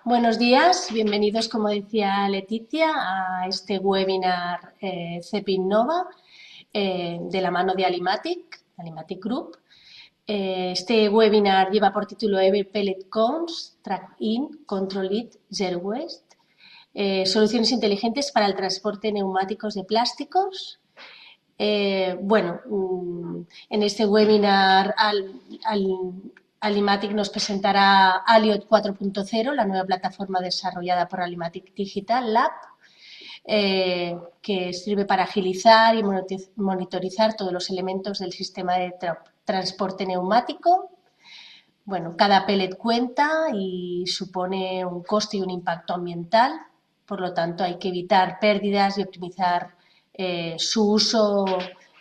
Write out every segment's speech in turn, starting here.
Buenos días, bienvenidos, como decía Leticia, a este webinar CEP Innova de la mano de Alimatic Group. Este webinar lleva por título Every Pellet Counts, Track In, Control It, Zero Waste. Soluciones inteligentes para el transporte de neumáticos de plásticos. En este webinar Alimatic nos presentará Aliot 4.0, la nueva plataforma desarrollada por Alimatic Digital Lab, que sirve para agilizar y monitorizar todos los elementos del sistema de transporte neumático. Bueno, cada pellet cuenta y supone un coste y un impacto ambiental, por lo tanto hay que evitar pérdidas y optimizar su uso,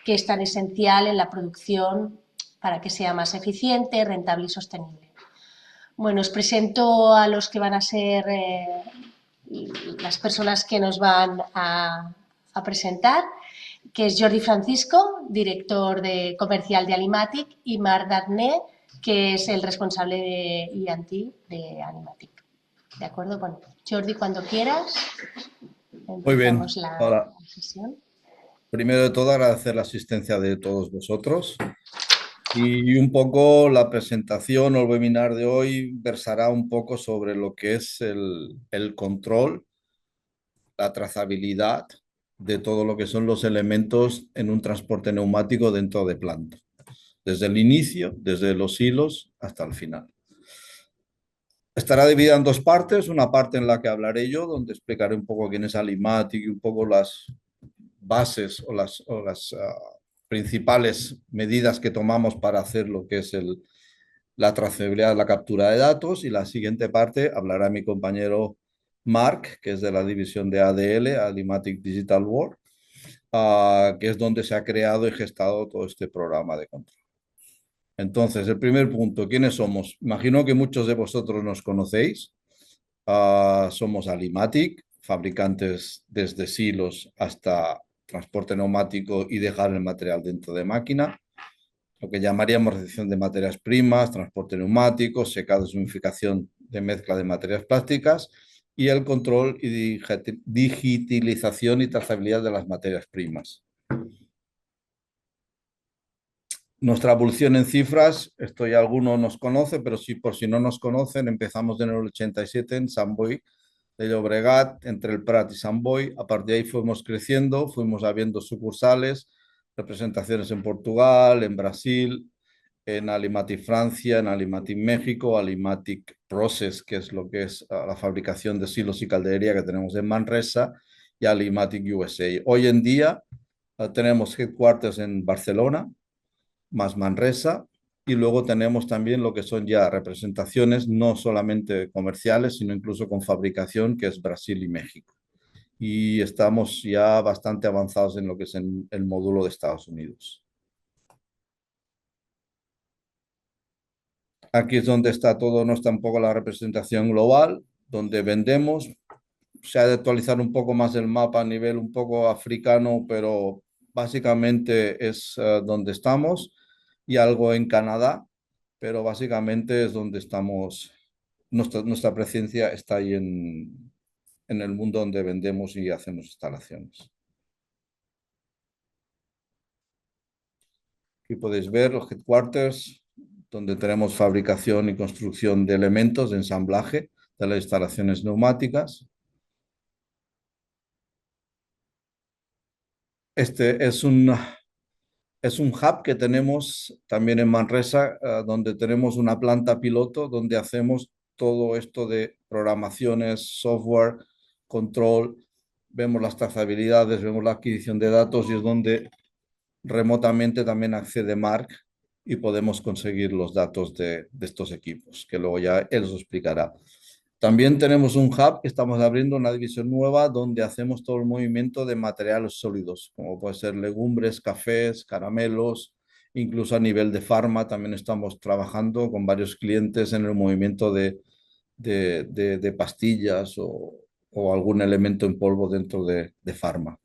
que es tan esencial en la producción para que sea más eficiente, rentable y sostenible. Bueno, os presento a los que van a ser las personas que nos van a presentar, que es Jordi Francisco, director comercial de Alimatic, y Marc Darné, que es el responsable de I+D de Alimatic. ¿De acuerdo? Bueno, Jordi, cuando quieras, Muy bien. empezamos la Ahora, sesión. primero de todo, agradecer la asistencia de todos vosotros y un poco la presentación o el webinar de hoy versará un poco sobre lo que es el control, la trazabilidad de todo lo que son los elementos en un transporte neumático dentro de planta, desde el inicio, desde los hilos hasta el final. Estará dividida en dos partes, una parte en la que hablaré yo, donde explicaré un poco quién es Alimatic y un poco las bases o las principales medidas que tomamos para hacer lo que es la trazabilidad, la captura de datos. Y la siguiente parte hablará mi compañero Marc, que es de la división de ADL, Alimatic Digital World, que es donde se ha creado y gestado todo este programa de control. Entonces, el primer punto, ¿quiénes somos? Imagino que muchos de vosotros nos conocéis. Somos Alimatic, fabricantes desde silos hasta transporte neumático y dejar el material dentro de máquina, lo que llamaríamos recepción de materias primas, transporte neumático, secado y humidificación de mezcla de materias plásticas y el control y digitalización y trazabilidad de las materias primas. Nuestra evolución en cifras, esto ya alguno nos conoce, pero por si no nos conocen, empezamos en el 87 en Sant Boi de Llobregat, entre el Prat y Sant Boi. A partir de ahí fuimos creciendo, fuimos habiendo sucursales, representaciones en Portugal, en Brasil, en Alimatic Francia, en Alimatic México, Alimatic Process, que es lo que es la fabricación de silos y calderería que tenemos en Manresa, y Alimatic USA. Hoy en día tenemos headquarters en Barcelona, más Manresa, y luego tenemos también lo que son ya representaciones no solamente comerciales, sino incluso con fabricación, que es Brasil y México. Y estamos ya bastante avanzados en lo que es el módulo de Estados Unidos. Aquí es donde está todo, no está un poco la representación global, donde vendemos. Se ha de actualizar un poco más el mapa a nivel un poco africano, pero básicamente es donde estamos, y algo en Canadá, pero básicamente es donde estamos, nuestra presencia está ahí en el mundo donde vendemos y hacemos instalaciones. Aquí podéis ver los headquarters, donde tenemos fabricación y construcción de elementos de ensamblaje de las instalaciones neumáticas. Este es un hub que tenemos también en Manresa, donde tenemos una planta piloto donde hacemos todo esto de programaciones, software, control, vemos las trazabilidades, vemos la adquisición de datos, y es donde remotamente también accede Marc y podemos conseguir los datos de estos equipos, que luego ya él os explicará. También tenemos un hub que estamos abriendo, una división nueva, donde hacemos todo el movimiento de materiales sólidos, como puede ser legumbres, cafés, caramelos, incluso a nivel de farma. También estamos trabajando con varios clientes en el movimiento de pastillas o algún elemento en polvo dentro de farma.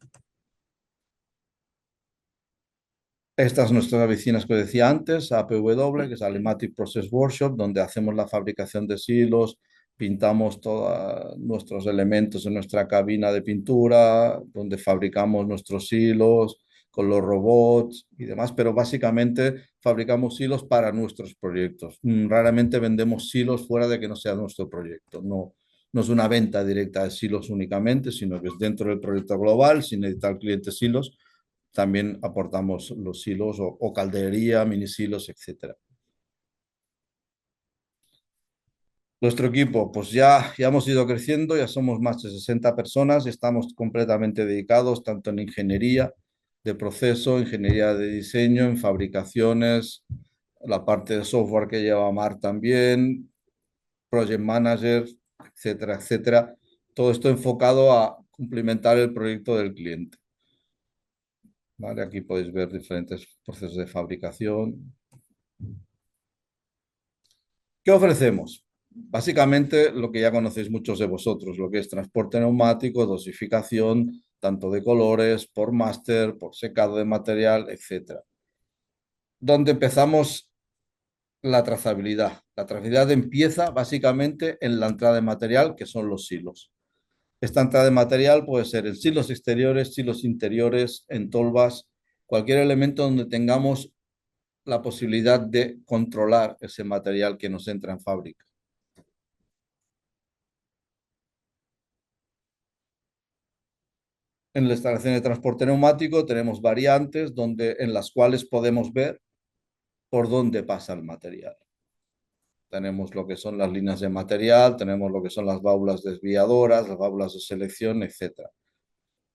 Estas nuestras oficinas que decía antes, APW, que es Alimatic Process Workshop, donde hacemos la fabricación de silos, pintamos todos nuestros elementos en nuestra cabina de pintura, donde fabricamos nuestros hilos con los robots y demás, pero básicamente fabricamos hilos para nuestros proyectos. Raramente vendemos hilos fuera de que no sea nuestro proyecto. No, no es una venta directa de silos únicamente, sino que es dentro del proyecto global, si necesita el cliente silos, también aportamos los silos o calderería, mini silos, etcétera. Nuestro equipo, pues ya hemos ido creciendo, ya somos más de 60 personas y estamos completamente dedicados tanto en ingeniería de proceso, ingeniería de diseño, en fabricaciones, la parte de software que lleva Mar también, project manager, etcétera, etcétera. Todo esto enfocado a cumplimentar el proyecto del cliente. ¿Vale? Aquí podéis ver diferentes procesos de fabricación. ¿Qué ofrecemos? Básicamente lo que ya conocéis muchos de vosotros, lo que es transporte neumático, dosificación, tanto de colores, por máster, por secado de material, etcétera. Donde empezamos la trazabilidad. La trazabilidad empieza básicamente en la entrada de material, que son los silos. Esta entrada de material puede ser en silos exteriores, silos interiores, en tolvas, cualquier elemento donde tengamos la posibilidad de controlar ese material que nos entra en fábrica. En la instalación de transporte neumático tenemos variantes en las cuales podemos ver por dónde pasa el material. Tenemos lo que son las líneas de material, tenemos lo que son las válvulas desviadoras, las válvulas de selección, etcétera.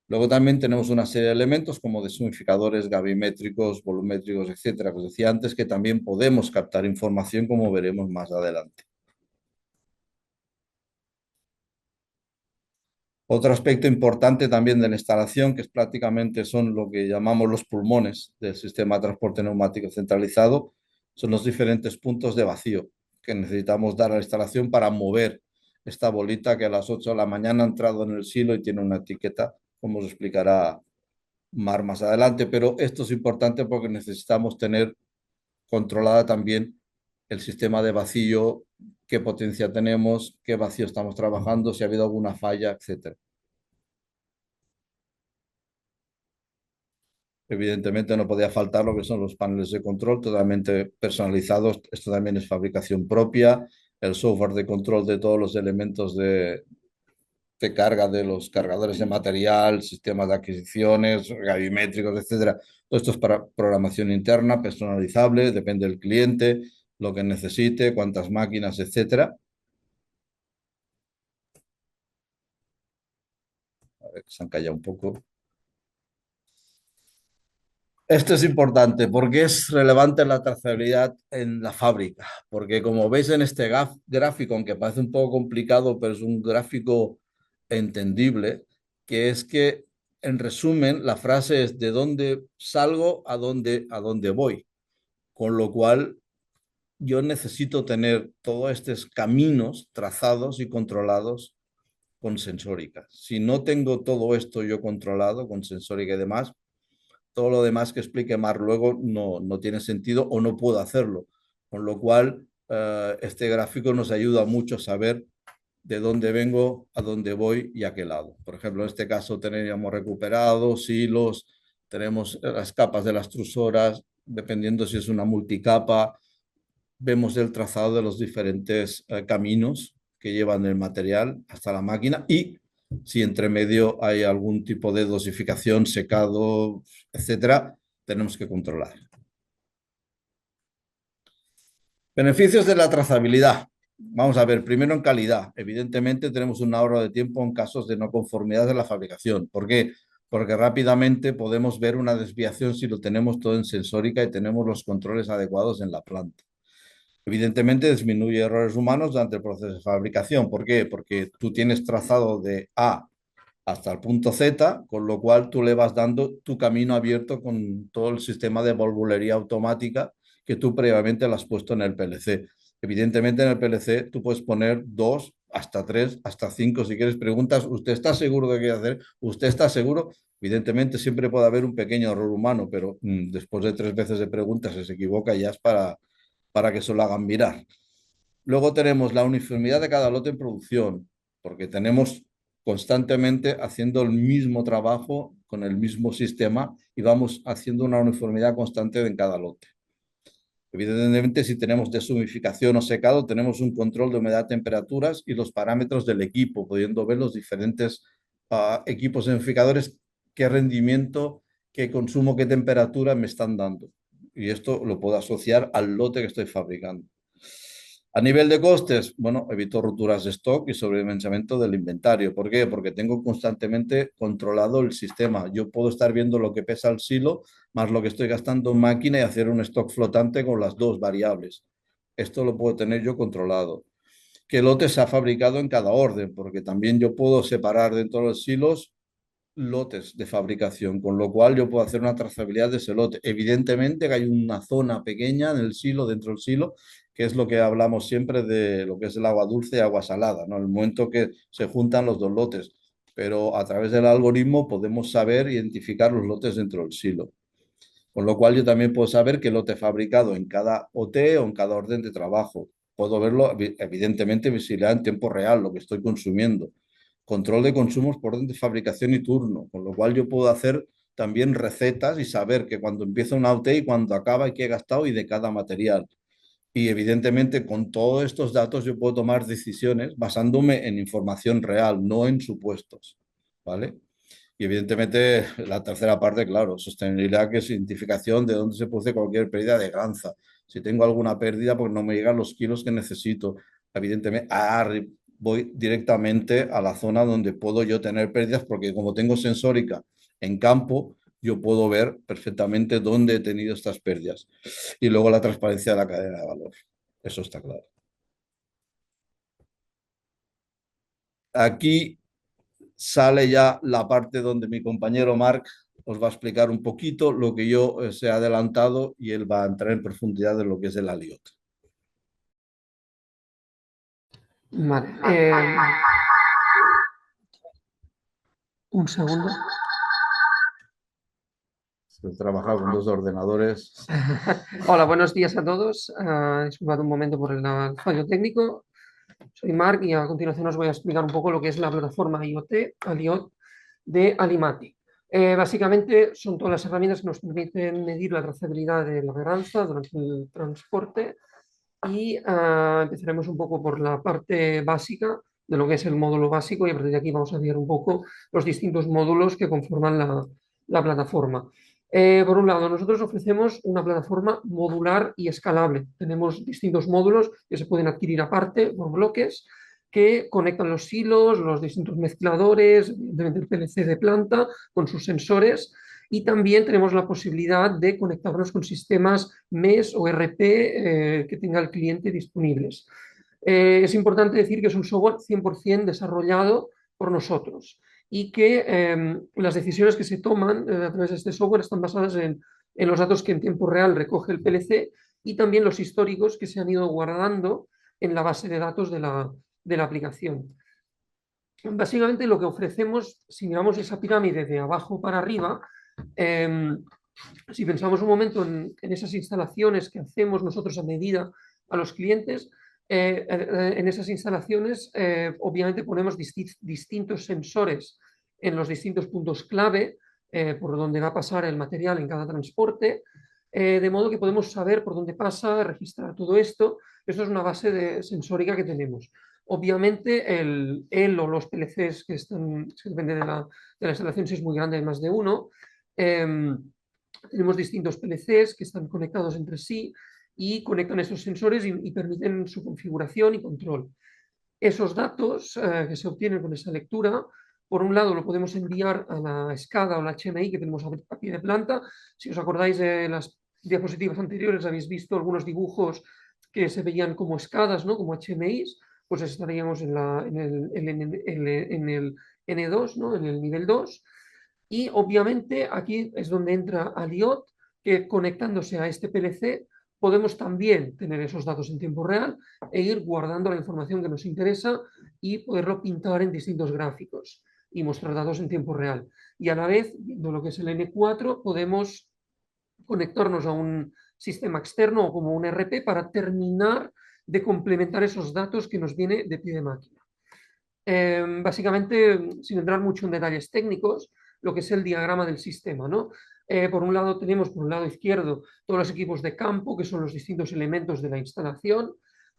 Luego también tenemos una serie de elementos como deshumidificadores gravimétricos, volumétricos, etcétera, que os decía antes, que también podemos captar información como veremos más adelante. Otro aspecto importante también de la instalación, que es prácticamente son lo que llamamos los pulmones del sistema de transporte neumático centralizado, son los diferentes puntos de vacío que necesitamos dar a la instalación para mover esta bolita que a las 8 de la mañana ha entrado en el silo y tiene una etiqueta, como os explicará Mar más adelante, pero esto es importante porque necesitamos tener controlada también el sistema de vacío, qué potencia tenemos, qué vacío estamos trabajando, si ha habido alguna falla, etcétera. Evidentemente no podía faltar lo que son los paneles de control totalmente personalizados. Esto también es fabricación propia. El software de control de todos los elementos de carga de los cargadores de material, sistemas de adquisiciones, gravimétricos, etcétera. Todo esto es para programación interna, personalizable, depende del cliente, lo que necesite, cuántas máquinas, etcétera. A ver, se han callado un poco. Esto es importante porque es relevante la trazabilidad en la fábrica, porque como veis en este gráfico, aunque parece un poco complicado, pero es un gráfico entendible, que es que en resumen la frase es de dónde salgo a dónde voy, con lo cual yo necesito tener todos estos caminos trazados y controlados con sensórica. Si no tengo todo esto yo controlado con sensórica y demás, todo lo demás que explique Mar luego no tiene sentido o no puedo hacerlo. Con lo cual, este gráfico nos ayuda mucho a saber de dónde vengo, a dónde voy y a qué lado. Por ejemplo, en este caso teníamos recuperados, hilos, tenemos las capas de las trusoras, dependiendo si es una multicapa, vemos el trazado de los diferentes caminos que llevan el material hasta la máquina y si entre medio hay algún tipo de dosificación, secado, etcétera, tenemos que controlar. Beneficios de la trazabilidad. Vamos a ver, primero en calidad. Evidentemente tenemos un ahorro de tiempo en casos de no conformidad de la fabricación. ¿Por qué? Porque rápidamente podemos ver una desviación si lo tenemos todo en sensórica y tenemos los controles adecuados en la planta. Evidentemente disminuye errores humanos durante el proceso de fabricación. ¿Por qué? Porque tú tienes trazado de A hasta el punto Z, con lo cual tú le vas dando tu camino abierto con todo el sistema de volvulería automática que tú previamente lo has puesto en el PLC. Evidentemente en el PLC tú puedes poner dos, hasta tres, hasta cinco. Si quieres preguntas, ¿usted está seguro de qué hacer? ¿Usted está seguro? Evidentemente siempre puede haber un pequeño error humano, pero después de tres veces de preguntas, si se equivoca ya es para que se lo hagan mirar. Luego tenemos la uniformidad de cada lote en producción, porque tenemos constantemente haciendo el mismo trabajo con el mismo sistema y vamos haciendo una uniformidad constante en cada lote. Evidentemente, si tenemos deshumificación o secado, tenemos un control de humedad, temperaturas y los parámetros del equipo, pudiendo ver los diferentes equipos humidificadores, qué rendimiento, qué consumo, qué temperatura me están dando. Y esto lo puedo asociar al lote que estoy fabricando. A nivel de costes, bueno, evito rupturas de stock y sobredimensionamiento del inventario. ¿Por qué? Porque tengo constantemente controlado el sistema. Yo puedo estar viendo lo que pesa el silo más lo que estoy gastando en máquina y hacer un stock flotante con las dos variables. Esto lo puedo tener yo controlado. ¿Qué lote se ha fabricado en cada orden? Porque también yo puedo separar dentro de los silos lotes de fabricación, con lo cual yo puedo hacer una trazabilidad de ese lote. Evidentemente que hay una zona pequeña en el silo, dentro del silo, que es lo que hablamos siempre de lo que es el agua dulce y agua salada, ¿no? El momento que se juntan los dos lotes, pero a través del algoritmo podemos saber identificar los lotes dentro del silo. Con lo cual yo también puedo saber qué lote he fabricado en cada OT o en cada orden de trabajo. Puedo verlo, evidentemente, visibilidad en tiempo real, lo que estoy consumiendo. Control de consumos por orden de fabricación y turno, con lo cual yo puedo hacer también recetas y saber que cuando empieza una OT y cuando acaba y qué he gastado y de cada material. Y evidentemente con todos estos datos yo puedo tomar decisiones basándome en información real, no en supuestos. ¿Vale? Y evidentemente la tercera parte, claro, sostenibilidad, que es identificación de dónde se produce cualquier pérdida de granza. Si tengo alguna pérdida, pues no me llegan los kilos que necesito. Evidentemente, voy directamente a la zona donde puedo yo tener pérdidas, porque como tengo sensórica en campo, yo puedo ver perfectamente dónde he tenido estas pérdidas. Y luego la transparencia de la cadena de valor. Eso está claro. Aquí sale ya la parte donde mi compañero Marc os va a explicar un poquito lo que yo se ha adelantado y él va a entrar en profundidad de lo que es el Aliot. Vale. Un segundo. He trabajado con dos ordenadores. Hola, buenos días a todos. Disculpad un momento por el fallo técnico. Soy Marc y a continuación os voy a explicar un poco lo que es la plataforma IoT, Aliot de Alimatic. Básicamente son todas las herramientas que nos permiten medir la trazabilidad de la granza durante el transporte y empezaremos un poco por la parte básica de lo que es el módulo básico y a partir de aquí vamos a ver un poco los distintos módulos que conforman la plataforma. Por un lado, nosotros ofrecemos una plataforma modular y escalable. Tenemos distintos módulos que se pueden adquirir aparte por bloques que conectan los silos, los distintos mezcladores, evidentemente el PLC de planta con sus sensores y también tenemos la posibilidad de conectarnos con sistemas MES o RP que tenga el cliente disponibles. Es importante decir que es un software 100% desarrollado por nosotros y que las decisiones que se toman a través de este software están basadas en los datos que en tiempo real recoge el PLC y también los históricos que se han ido guardando en la base de datos de la aplicación. Básicamente lo que ofrecemos, si miramos esa pirámide de abajo para arriba, si pensamos un momento en esas instalaciones que hacemos nosotros a medida a los clientes, en esas instalaciones obviamente ponemos distintos sensores en los distintos puntos clave por donde va a pasar el material en cada transporte, de modo que podemos saber por dónde pasa, registrar todo esto. Esto es una base sensórica que tenemos. Obviamente el o los PLCs que están, depende de la instalación, si es muy grande, hay más de uno. Tenemos distintos PLCs que están conectados entre sí y conectan estos sensores y permiten su configuración y control. Esos datos que se obtienen con esa lectura, por un lado lo podemos enviar a la SCADA o la HMI que tenemos a pie de planta. Si os acordáis de las diapositivas anteriores, habéis visto algunos dibujos que se veían como SCADAs, ¿no? Como HMIs, pues estaríamos en el N2, ¿no? En el nivel 2. Y obviamente aquí es donde entra Aliot, que conectándose a este PLC podemos también tener esos datos en tiempo real e ir guardando la información que nos interesa y poderlo pintar en distintos gráficos y mostrar datos en tiempo real. Y a la vez, viendo lo que es el N4, podemos conectarnos a un sistema externo o como un RP para terminar de complementar esos datos que nos viene de pie de máquina. Básicamente, sin entrar mucho en detalles técnicos, lo que es el diagrama del sistema, ¿no? Por un lado tenemos, por un lado izquierdo, todos los equipos de campo, que son los distintos elementos de la instalación,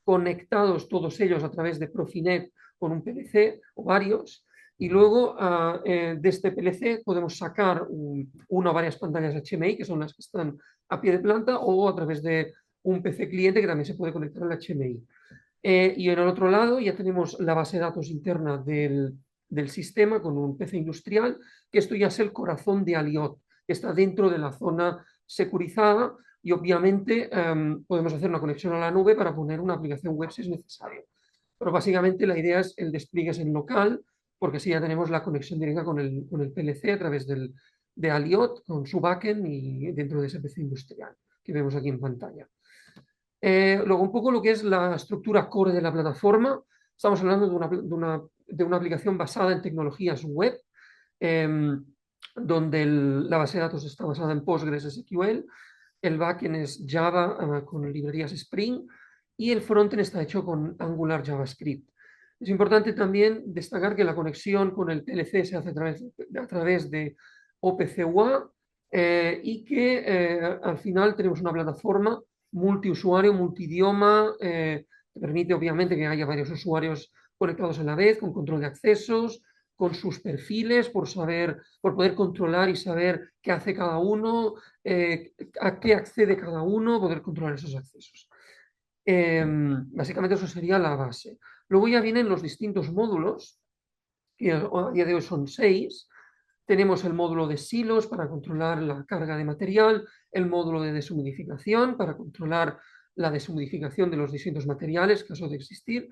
conectados todos ellos a través de Profinet con un PLC o varios, y luego de este PLC podemos sacar una o varias pantallas HMI, que son las que están a pie de planta, o a través de un PC cliente que también se puede conectar al HMI. Y en el otro lado ya tenemos la base de datos interna del sistema con un PC industrial, que esto ya es el corazón de Aliot, que está dentro de la zona securizada y obviamente podemos hacer una conexión a la nube para poner una aplicación web si es necesario. Pero básicamente la idea es el despliegue en local, porque así ya tenemos la conexión directa con el PLC a través de Aliot, con su backend y dentro de ese PC industrial que vemos aquí en pantalla. Luego, un poco lo que es la estructura core de la plataforma. Estamos hablando de una aplicación basada en tecnologías web, donde la base de datos está basada en PostgreSQL, el backend es Java con librerías Spring y el frontend está hecho con Angular JavaScript. Es importante también destacar que la conexión con el PLC se hace a través de OPC UA y que al final tenemos una plataforma multiusuario, multidioma, que permite obviamente que haya varios usuarios conectados a la vez, con control de accesos, con sus perfiles, por poder controlar y saber qué hace cada uno, a qué accede cada uno, poder controlar esos accesos. Básicamente eso sería la base. Luego ya vienen los distintos módulos, que a día de hoy son 6. Tenemos el módulo de silos para controlar la carga de material, el módulo de deshumidificación para controlar la deshumidificación de los distintos materiales, caso de existir.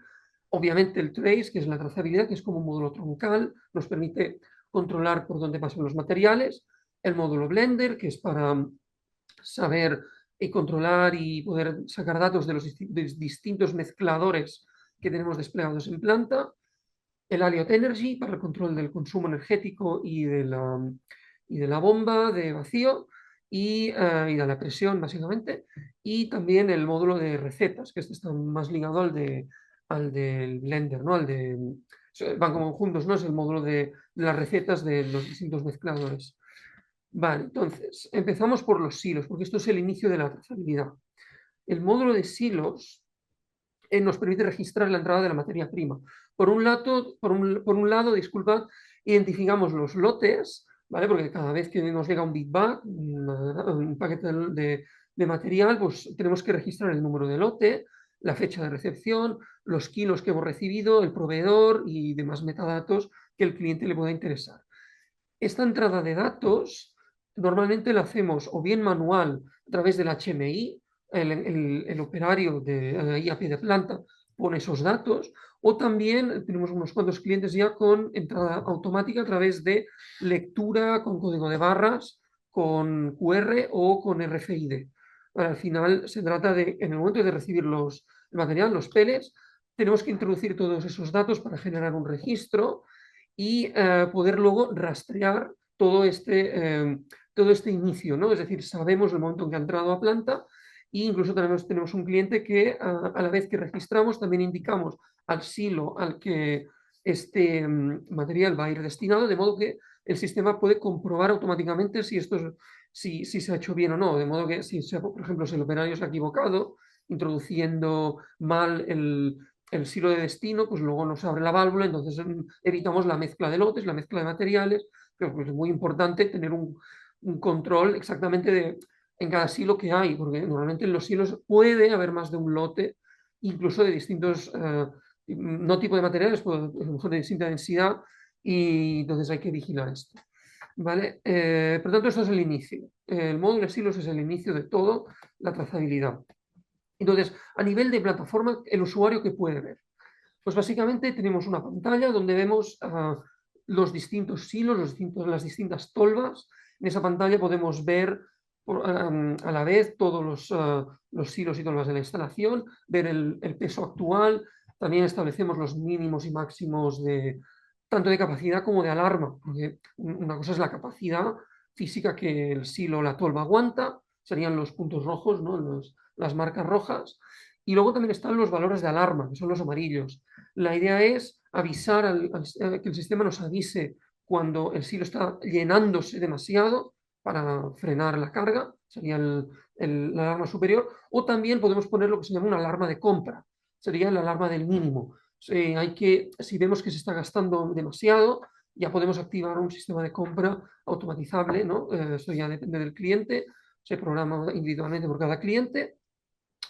Obviamente el trace, que es la trazabilidad, que es como un módulo troncal, nos permite controlar por dónde pasan los materiales. El módulo Blender, que es para saber y controlar y poder sacar datos de los distintos mezcladores que tenemos desplegados en planta. El Aliot Energy para el control del consumo energético y de la bomba de vacío y de la presión, básicamente. Y también el módulo de recetas, que este está más ligado al del Blender, ¿no? Van como juntos, ¿no? Es el módulo de las recetas de los distintos mezcladores. Vale, entonces, empezamos por los silos, porque esto es el inicio de la trazabilidad. El módulo de silos nos permite registrar la entrada de la materia prima. Por un lado, disculpad, identificamos los lotes, ¿vale? Porque cada vez que nos llega un bitback, un paquete de material, pues tenemos que registrar el número de lote, la fecha de recepción, los kilos que hemos recibido, el proveedor y demás metadatos que el cliente le pueda interesar. Esta entrada de datos normalmente la hacemos o bien manual a través del HMI, el operario de a pie de planta pone esos datos, o también tenemos unos cuantos clientes ya con entrada automática a través de lectura con código de barras, con QR o con RFID. Al final se trata de, en el momento de recibir el material, los pellets, tenemos que introducir todos esos datos para generar un registro y poder luego rastrear todo este inicio, ¿no? Es decir, sabemos el momento en que ha entrado a planta e incluso tenemos un cliente que a la vez que registramos también indicamos al silo al que este material va a ir destinado, de modo que el sistema puede comprobar automáticamente si se ha hecho bien o no, de modo que por ejemplo, si el operario se ha equivocado introduciendo mal el silo de destino, pues luego nos abre la válvula, entonces evitamos la mezcla de lotes, la mezcla de materiales, pero pues es muy importante tener un control exactamente en cada silo que hay, porque normalmente en los silos puede haber más de un lote, incluso de distintos, no tipo de materiales, pero a lo mejor de distinta densidad, y entonces hay que vigilar esto. ¿Vale? Por tanto, esto es el inicio. El módulo de silos es el inicio de todo, la trazabilidad. Entonces, a nivel de plataforma, el usuario, ¿qué puede ver? Pues básicamente tenemos una pantalla donde vemos los distintos silos, las distintas tolvas. En esa pantalla podemos ver a la vez todos los silos y tolvas de la instalación, ver el peso actual. También establecemos los mínimos y máximos tanto de capacidad como de alarma, porque una cosa es la capacidad física que el silo o la tolva aguanta, serían los puntos rojos, ¿no? Las marcas rojas, Y luego también están los valores de alarma, que son los amarillos. La idea es avisar que el sistema nos avise cuando el silo está llenándose demasiado para frenar la carga, sería la alarma superior, o también podemos poner lo que se llama una alarma de compra, sería la alarma del mínimo. Si vemos que se está gastando demasiado, ya podemos activar un sistema de compra automatizable, ¿no? Esto ya depende del cliente, se programa individualmente por cada cliente,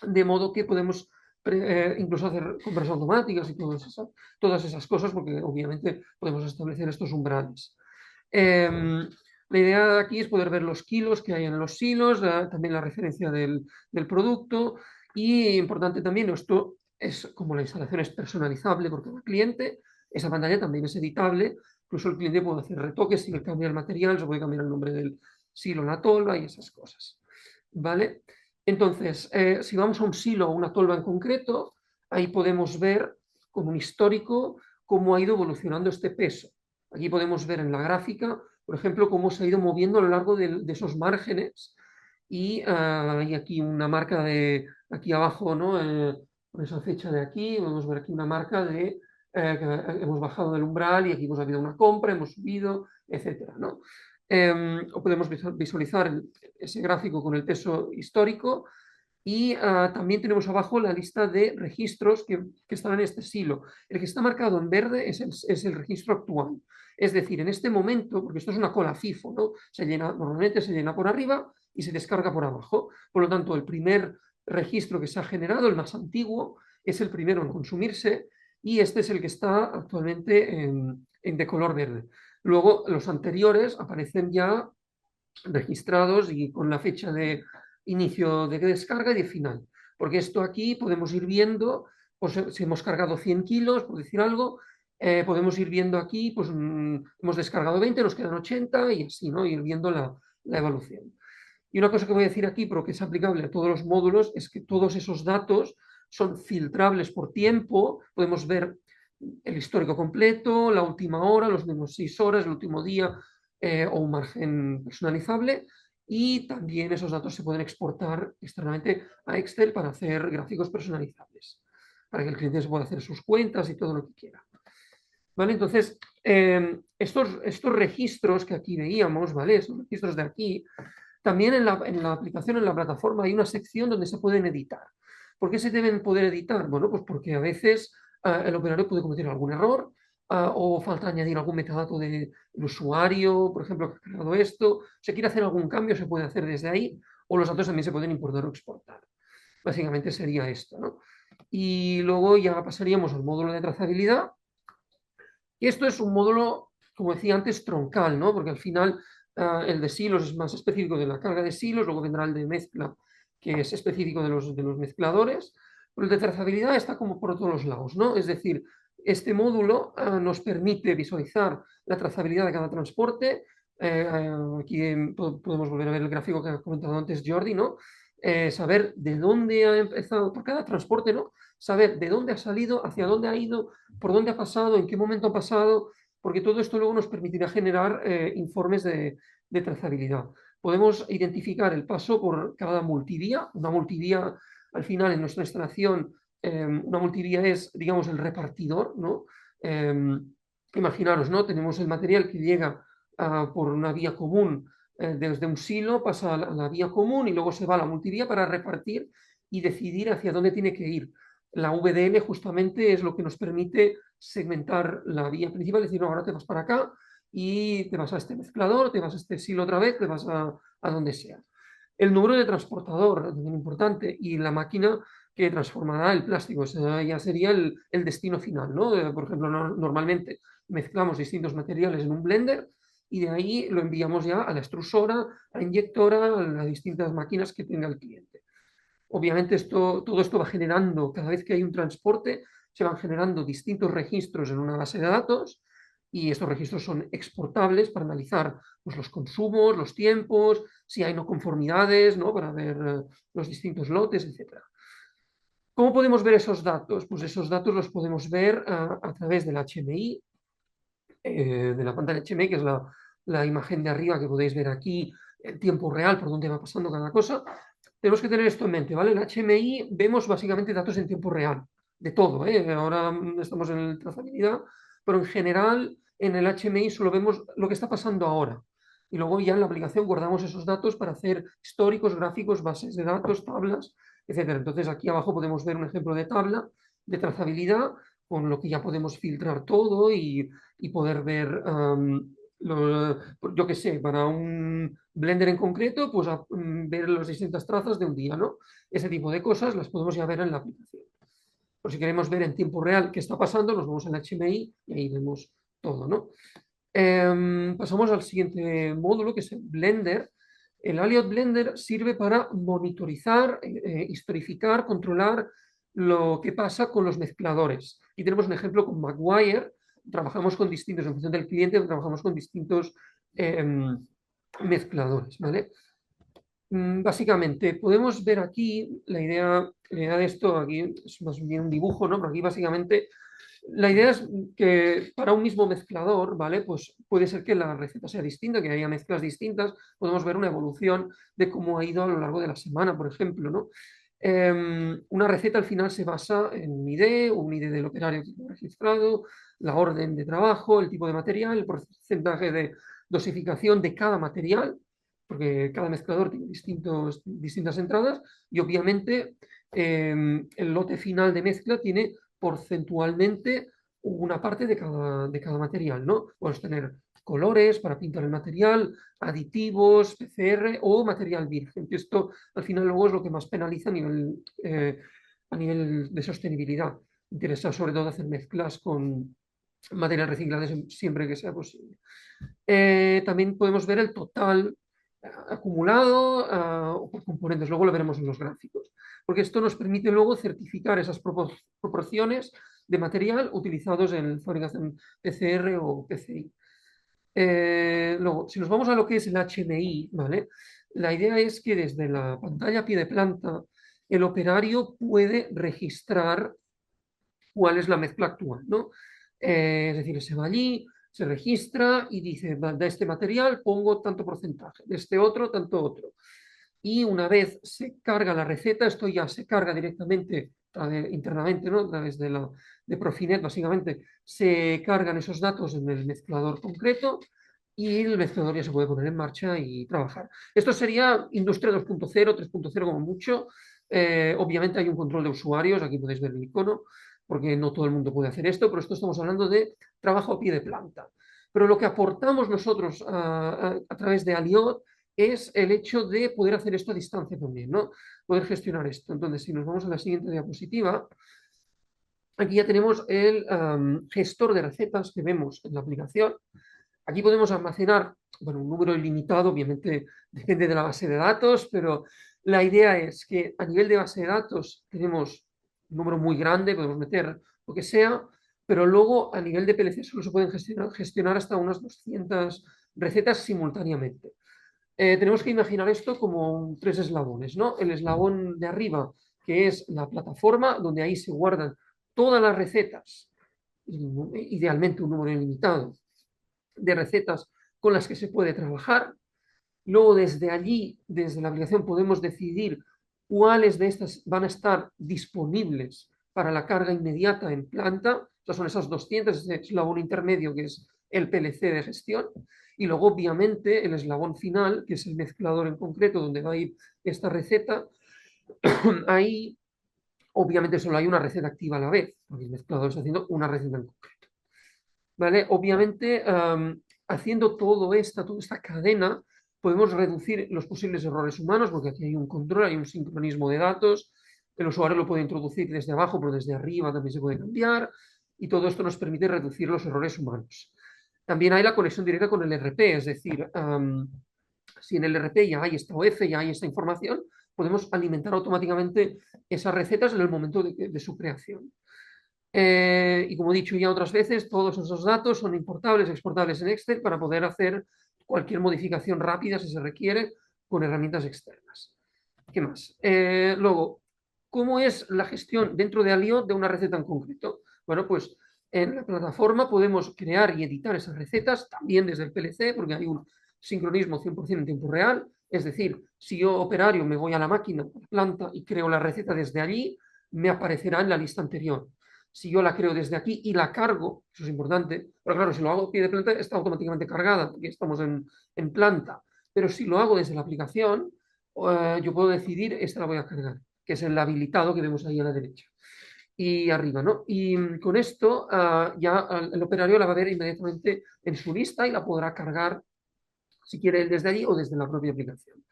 de modo que podemos incluso hacer compras automáticas y todas esas cosas, porque obviamente podemos establecer estos umbrales. La idea de aquí es poder ver los kilos que hay en los silos, también la referencia del producto, y importante también, esto es como la instalación es personalizable por cada cliente, esa pantalla también es editable, incluso el cliente puede hacer retoques, si le cambia el material, se puede cambiar el nombre del silo, la tolva y esas cosas. ¿Vale? Entonces, si vamos a un silo o una tolva en concreto, ahí podemos ver con un histórico cómo ha ido evolucionando este peso. Aquí podemos ver en la gráfica, por ejemplo, cómo se ha ido moviendo a lo largo de esos márgenes. Y hay aquí una marca de, aquí abajo, ¿no? Con esa fecha de aquí, podemos ver aquí una marca de que hemos bajado del umbral y aquí hemos habido una compra, hemos subido, etcétera, ¿no? O podemos visualizar ese gráfico con el peso histórico y también tenemos abajo la lista de registros que están en este silo. El que está marcado en verde es el registro actual. Es decir, en este momento, porque esto es una cola FIFO, ¿no? Normalmente se llena por arriba y se descarga por abajo. Por lo tanto, el primer registro que se ha generado, el más antiguo, es el primero en consumirse y este es el que está actualmente de color verde. Luego, los anteriores aparecen ya registrados y con la fecha de inicio de descarga y de final. Porque esto aquí podemos ir viendo, pues, si hemos cargado 100 kilos, por decir algo, podemos ir viendo aquí, pues hemos descargado 20, nos quedan 80 y así, ¿no? Ir viendo la evolución. Y una cosa que voy a decir aquí, pero que es aplicable a todos los módulos, es que todos esos datos son filtrables por tiempo. Podemos ver el histórico completo, la última hora, los últimos 6 horas, el último día o un margen personalizable. Y también esos datos se pueden exportar externamente a Excel para hacer gráficos personalizables, para que el cliente se pueda hacer sus cuentas y todo lo que quiera. ¿Vale? Entonces, estos registros que aquí veíamos, ¿vale? Estos registros de aquí, también en la aplicación, en la plataforma, hay una sección donde se pueden editar. ¿Por qué se deben poder editar? Bueno, pues porque a veces el operario puede cometer algún error o falta añadir algún metadato del usuario, por ejemplo, que ha creado esto. Se quiere hacer algún cambio, se puede hacer desde ahí, o los datos también se pueden importar o exportar. Básicamente sería esto, ¿no? Y luego ya pasaríamos al módulo de trazabilidad. Y esto es un módulo, como decía antes, troncal, ¿no? Porque al final el de silos es más específico de la carga de silos, luego vendrá el de mezcla, que es específico de los mezcladores, pero el de trazabilidad está como por todos los lados, ¿no? Es decir, este módulo nos permite visualizar la trazabilidad de cada transporte. Aquí podemos volver a ver el gráfico que ha comentado antes Jordi, ¿no? Saber de dónde ha empezado, por cada transporte, ¿no? Saber de dónde ha salido, hacia dónde ha ido, por dónde ha pasado, en qué momento ha pasado, porque todo esto luego nos permitirá generar informes de trazabilidad. Podemos identificar el paso por cada multivía. Una multivía, al final, en nuestra instalación, una multivía es, digamos, el repartidor, ¿no? Imaginaros, ¿no? Tenemos el material que llega por una vía común desde un silo, pasa a la vía común y luego se va a la multivía para repartir y decidir hacia dónde tiene que ir. La VDL justamente es lo que nos permite segmentar la vía principal, es decir, no, ahora te vas para acá y te vas a este mezclador, te vas a este silo otra vez, te vas a donde sea. El número de transportador, también importante, y la máquina que transformará el plástico, o sea, ya sería el destino final, ¿no? Por ejemplo, normalmente mezclamos distintos materiales en un blender y de ahí lo enviamos ya a la extrusora, a la inyectora, a las distintas máquinas que tenga el cliente. Obviamente todo esto va generando, cada vez que hay un transporte, se van generando distintos registros en una base de datos y estos registros son exportables para analizar pues, los consumos, los tiempos, si hay no conformidades, ¿no? Para ver los distintos lotes, etc. ¿Cómo podemos ver esos datos? Pues esos datos los podemos ver a través del HMI, de la pantalla HMI, que es la imagen de arriba que podéis ver aquí, en tiempo real, por dónde va pasando cada cosa. tenemos que tener esto en mente, ¿vale? El HMI vemos básicamente datos en tiempo real, de todo, ¿eh? Ahora estamos en trazabilidad, pero en general en el HMI solo vemos lo que está pasando ahora. Y luego ya en la aplicación guardamos esos datos para hacer históricos, gráficos, bases de datos, tablas, etcétera. Entonces aquí abajo podemos ver un ejemplo de tabla de trazabilidad con lo que ya podemos filtrar todo y poder ver, yo qué sé, para un Blender en concreto, pues ver las distintas trazas de un día, ¿no? Ese tipo de cosas las podemos ya ver en la aplicación. Por si queremos ver en tiempo real qué está pasando, nos vamos al HMI y ahí vemos todo, ¿no? Pasamos al siguiente módulo, que es el Blender. El Aliot Blender sirve para monitorizar, historificar, controlar lo que pasa con los mezcladores. Y tenemos un ejemplo con Maguire. Trabajamos con distintos, en función del cliente, trabajamos con distintos mezcladores, ¿vale? Básicamente, podemos ver aquí la idea de esto, aquí es más bien un dibujo, ¿no? Pero aquí básicamente la idea es que para un mismo mezclador, ¿vale? Pues puede ser que la receta sea distinta, que haya mezclas distintas, podemos ver una evolución de cómo ha ido a lo largo de la semana, por ejemplo, ¿no? Una receta al final se basa en un ID del operario que ha registrado, la orden de trabajo, el tipo de material, el porcentaje de dosificación de cada material, porque cada mezclador tiene distintas entradas y obviamente el lote final de mezcla tiene porcentualmente una parte de cada material, ¿no? Puedes tener colores para pintar el material, aditivos, PCR o material virgen, que esto al final luego es lo que más penaliza a nivel de sostenibilidad. Interesa sobre todo hacer mezclas con material reciclado siempre que sea posible. También podemos ver el total acumulado o por componentes, luego lo veremos en los gráficos, porque esto nos permite luego certificar esas proporciones de material utilizados en fabricación PCR o PCI. Luego, si nos vamos a lo que es el HMI, ¿vale? La idea es que desde la pantalla a pie de planta, el operario puede registrar cuál es la mezcla actual, ¿no? Es decir, se va allí, se registra y dice, de este material pongo tanto porcentaje, de este otro, tanto otro. Y una vez se carga la receta, esto ya se carga directamente internamente, ¿no? A través de Profinet, básicamente, se cargan esos datos en el mezclador concreto y el mezclador ya se puede poner en marcha y trabajar. Esto sería industria 2.0, 3.0 como mucho. Obviamente hay un control de usuarios, aquí podéis ver el icono, porque no todo el mundo puede hacer esto, pero esto estamos hablando de trabajo a pie de planta. Pero lo que aportamos nosotros a través de Aliot es el hecho de poder hacer esto a distancia también, ¿no? Poder gestionar esto. Entonces, si nos vamos a la siguiente diapositiva, aquí ya tenemos el gestor de recetas que vemos en la aplicación. Aquí podemos almacenar, bueno, un número ilimitado, obviamente depende de la base de datos, pero la idea es que a nivel de base de datos tenemos un número muy grande, podemos meter lo que sea, pero luego a nivel de PLC solo se pueden gestionar hasta unas 200 recetas simultáneamente. Tenemos que imaginar esto como tres eslabones, ¿no? El eslabón de arriba, que es la plataforma, donde ahí se guardan todas las recetas, idealmente un número ilimitado de recetas con las que se puede trabajar. Luego desde allí, desde la aplicación, podemos decidir cuáles de estas van a estar disponibles para la carga inmediata en planta. O sea, son esas 200, ese eslabón intermedio que es el PLC de gestión. Y luego, obviamente, el eslabón final, que es el mezclador en concreto, donde va a ir esta receta. Ahí, obviamente, solo hay una receta activa a la vez, porque el mezclador está haciendo una receta en concreto. ¿Vale? Obviamente, haciendo toda esta cadena, podemos reducir los posibles errores humanos, porque aquí hay un control, hay un sincronismo de datos, el usuario lo puede introducir desde abajo, pero desde arriba también se puede cambiar, y todo esto nos permite reducir los errores humanos. También hay la conexión directa con el RP, es decir, si en el RP ya hay esta OF, ya hay esta información, podemos alimentar automáticamente esas recetas en el momento de su creación. Y como he dicho ya otras veces, todos esos datos son importables, exportables en Excel para poder hacer cualquier modificación rápida si se requiere con herramientas externas. ¿Qué más? Luego, ¿cómo es la gestión dentro de Aliot de una receta en concreto? Bueno, pues en la plataforma podemos crear y editar esas recetas también desde el PLC, porque hay un sincronismo 100% en tiempo real. Es decir, si yo, operario, me voy a la máquina, a la planta, y creo la receta desde allí, me aparecerá en la lista anterior. Si yo la creo desde aquí y la cargo, eso es importante, pero claro, si lo hago a pie de planta está automáticamente cargada, porque estamos en planta. Pero si lo hago desde la aplicación, yo puedo decidir, esta la voy a cargar, que es el habilitado que vemos ahí a la derecha y arriba, ¿no? Y con esto ya el operario la va a ver inmediatamente en su lista y la podrá cargar si quiere desde allí o desde la propia aplicación.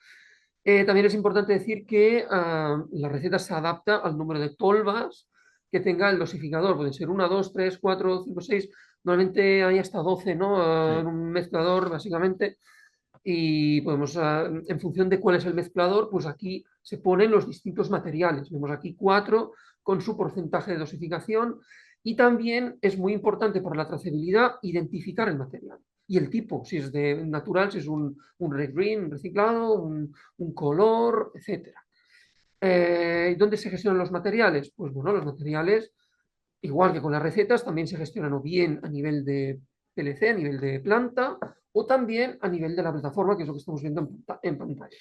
También es importante decir que la receta se adapta al número de tolvas que tenga el dosificador. Pueden ser 1, 2, 3, 4, 5, 6. Normalmente hay hasta 12, ¿no? En Sí. un mezclador, básicamente. Y podemos, en función de cuál es el mezclador, pues aquí se ponen los distintos materiales. Vemos aquí 4 con su porcentaje de dosificación. Y también es muy importante para la trazabilidad identificar el material y el tipo, si es de natural, si es un red green, un reciclado, un color, etcétera. ¿Dónde se gestionan los materiales? Pues bueno, los materiales, igual que con las recetas, también se gestionan o bien a nivel de PLC, a nivel de planta, o también a nivel de la plataforma, que es lo que estamos viendo en pantalla.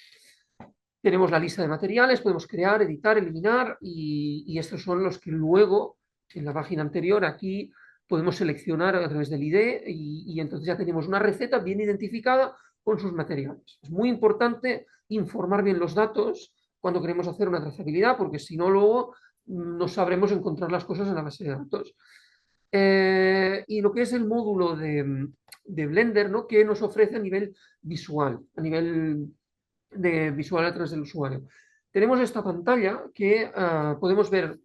Tenemos la lista de materiales, podemos crear, editar, eliminar, y estos son los que luego, en la página anterior, aquí podemos seleccionar a través del ID y entonces ya tenemos una receta bien identificada con sus materiales. Es muy importante informar bien los datos cuando queremos hacer una trazabilidad, porque si no, luego no sabremos encontrar las cosas en la base de datos. Y lo que es el módulo de Blender, ¿no? Que nos ofrece a nivel visual, a nivel de visual a través del usuario. Tenemos esta pantalla que podemos ver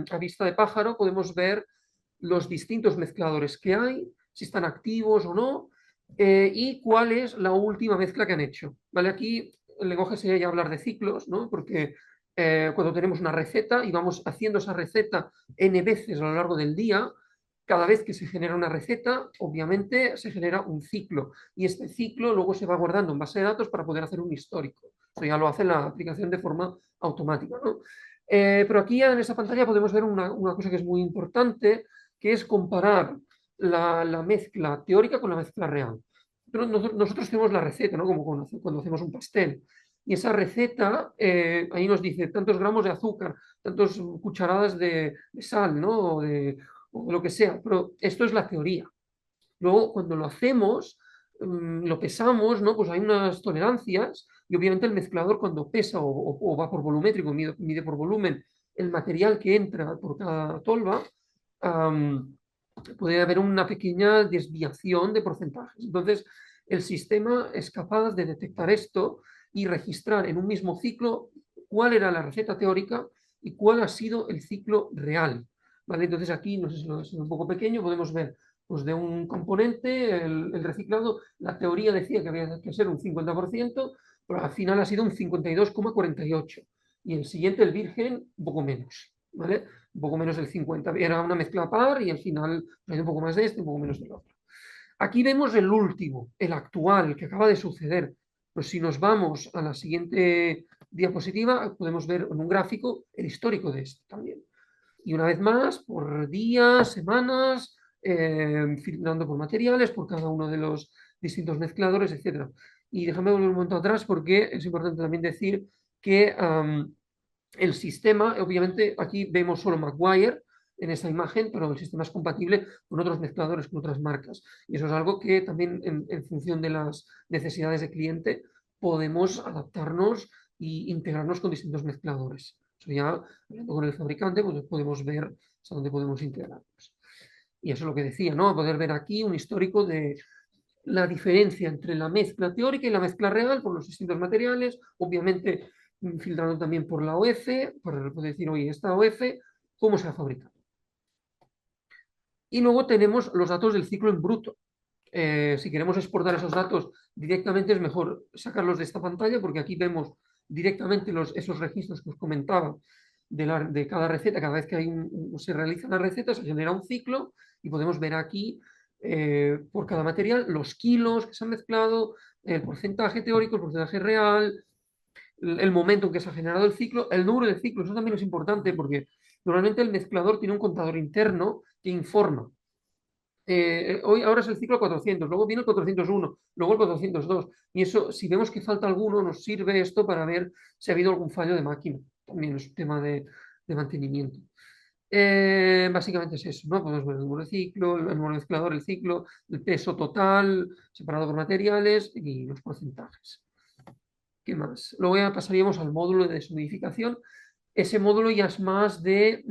a vista de pájaro, podemos ver los distintos mezcladores que hay, si están activos o no, y cuál es la última mezcla que han hecho. ¿Vale? Aquí el lenguaje sería ya hablar de ciclos, ¿no? Porque cuando tenemos una receta y vamos haciendo esa receta n veces a lo largo del día, cada vez que se genera una receta, obviamente se genera un ciclo y este ciclo luego se va guardando en base de datos para poder hacer un histórico. Eso ya lo hace la aplicación de forma automática, ¿no? Pero aquí en esta pantalla podemos ver una cosa que es muy importante, que es comparar la mezcla teórica con la mezcla real. Nosotros tenemos la receta, ¿no? Como cuando hacemos un pastel. Y esa receta, ahí nos dice tantos gramos de azúcar, tantas cucharadas de sal, ¿no? O lo que sea. Pero esto es la teoría. Luego, cuando lo hacemos, lo pesamos, ¿no? Pues hay unas tolerancias y obviamente el mezclador cuando pesa o va por volumétrico, mide por volumen el material que entra por cada tolva, puede haber una pequeña desviación de porcentajes. Entonces, el sistema es capaz de detectar esto y registrar en un mismo ciclo cuál era la receta teórica y cuál ha sido el ciclo real. ¿Vale? Entonces aquí, no sé si es un poco pequeño, podemos ver pues de un componente, el reciclado, la teoría decía que había que ser un 50%, pero al final ha sido un 52,48%. Y el siguiente, el virgen, un poco menos, ¿vale? Un poco menos del 50. Era una mezcla par y al final hay un poco más de este, un poco menos del otro. Aquí vemos el último, el actual, que acaba de suceder. Pues si nos vamos a la siguiente diapositiva, podemos ver en un gráfico el histórico de este también. Y una vez más, por días, semanas, filtrando por materiales, por cada uno de los distintos mezcladores, etc. Y déjame volver un momento atrás porque es importante también decir que el sistema, obviamente aquí vemos solo Maguire en esta imagen, pero el sistema es compatible con otros mezcladores, con otras marcas. Y eso es algo que también en función de las necesidades del cliente podemos adaptarnos e integrarnos con distintos mezcladores. Eso ya, hablando con el fabricante, pues podemos ver hasta dónde podemos integrarnos. Y eso es lo que decía, ¿no? Poder ver aquí un histórico de la diferencia entre la mezcla teórica y la mezcla real por los distintos materiales, obviamente filtrando también por la OF, para poder decir, oye, esta OF, ¿cómo se ha fabricado? Y luego tenemos los datos del ciclo en bruto. Si queremos exportar esos datos directamente es mejor sacarlos de esta pantalla porque aquí vemos directamente esos registros que os comentaba de cada receta. Cada vez que se realiza la receta se genera un ciclo y podemos ver aquí por cada material los kilos que se han mezclado, el porcentaje teórico, el porcentaje real, el momento en que se ha generado el ciclo, el número de ciclos. Eso también es importante porque normalmente el mezclador tiene un contador interno que informa ahora es el ciclo 400, luego viene el 401, luego el 402. Y eso, si vemos que falta alguno, nos sirve esto para ver si ha habido algún fallo de máquina. También es un tema de mantenimiento. Básicamente es eso, ¿no? Podemos ver el número de ciclo, el número de mezclador, el ciclo, el peso total, separado por materiales y los porcentajes. ¿Qué más? Luego ya pasaríamos al módulo de deshumidificación. Ese módulo ya es más de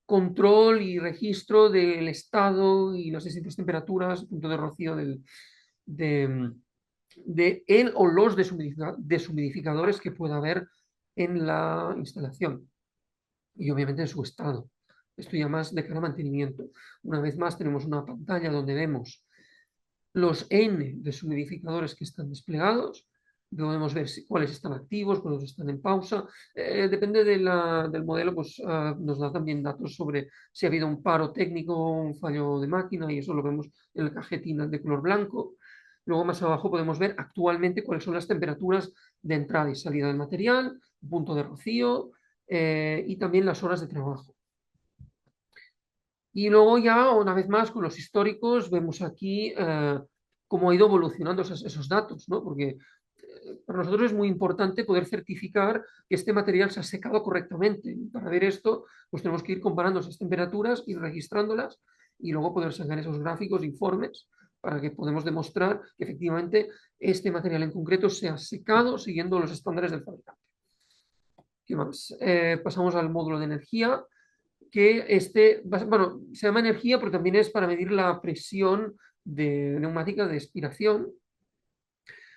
control y registro del estado y las distintas temperaturas, punto de rocío de el o los deshumidificadores que pueda haber en la instalación y obviamente en su estado. Esto ya más de cara a mantenimiento. Una vez más tenemos una pantalla donde vemos los N deshumidificadores que están desplegados. Podemos ver cuáles están activos, cuáles están en pausa. Depende del modelo, pues nos da también datos sobre si ha habido un paro técnico, un fallo de máquina, y eso lo vemos en la cajetina de color blanco. Luego más abajo podemos ver actualmente cuáles son las temperaturas de entrada y salida del material, punto de rocío y también las horas de trabajo. Y luego ya, una vez más, con los históricos, vemos aquí cómo ha ido evolucionando esos datos, ¿no? Porque para nosotros es muy importante poder certificar que este material se ha secado correctamente. Y para ver esto, pues tenemos que ir comparando esas temperaturas, ir registrándolas y luego poder sacar esos gráficos, informes, para que podamos demostrar que efectivamente este material en concreto se ha secado siguiendo los estándares del fabricante. ¿Qué más? Pasamos al módulo de energía, que bueno, se llama energía, pero también es para medir la presión de neumática de expiración,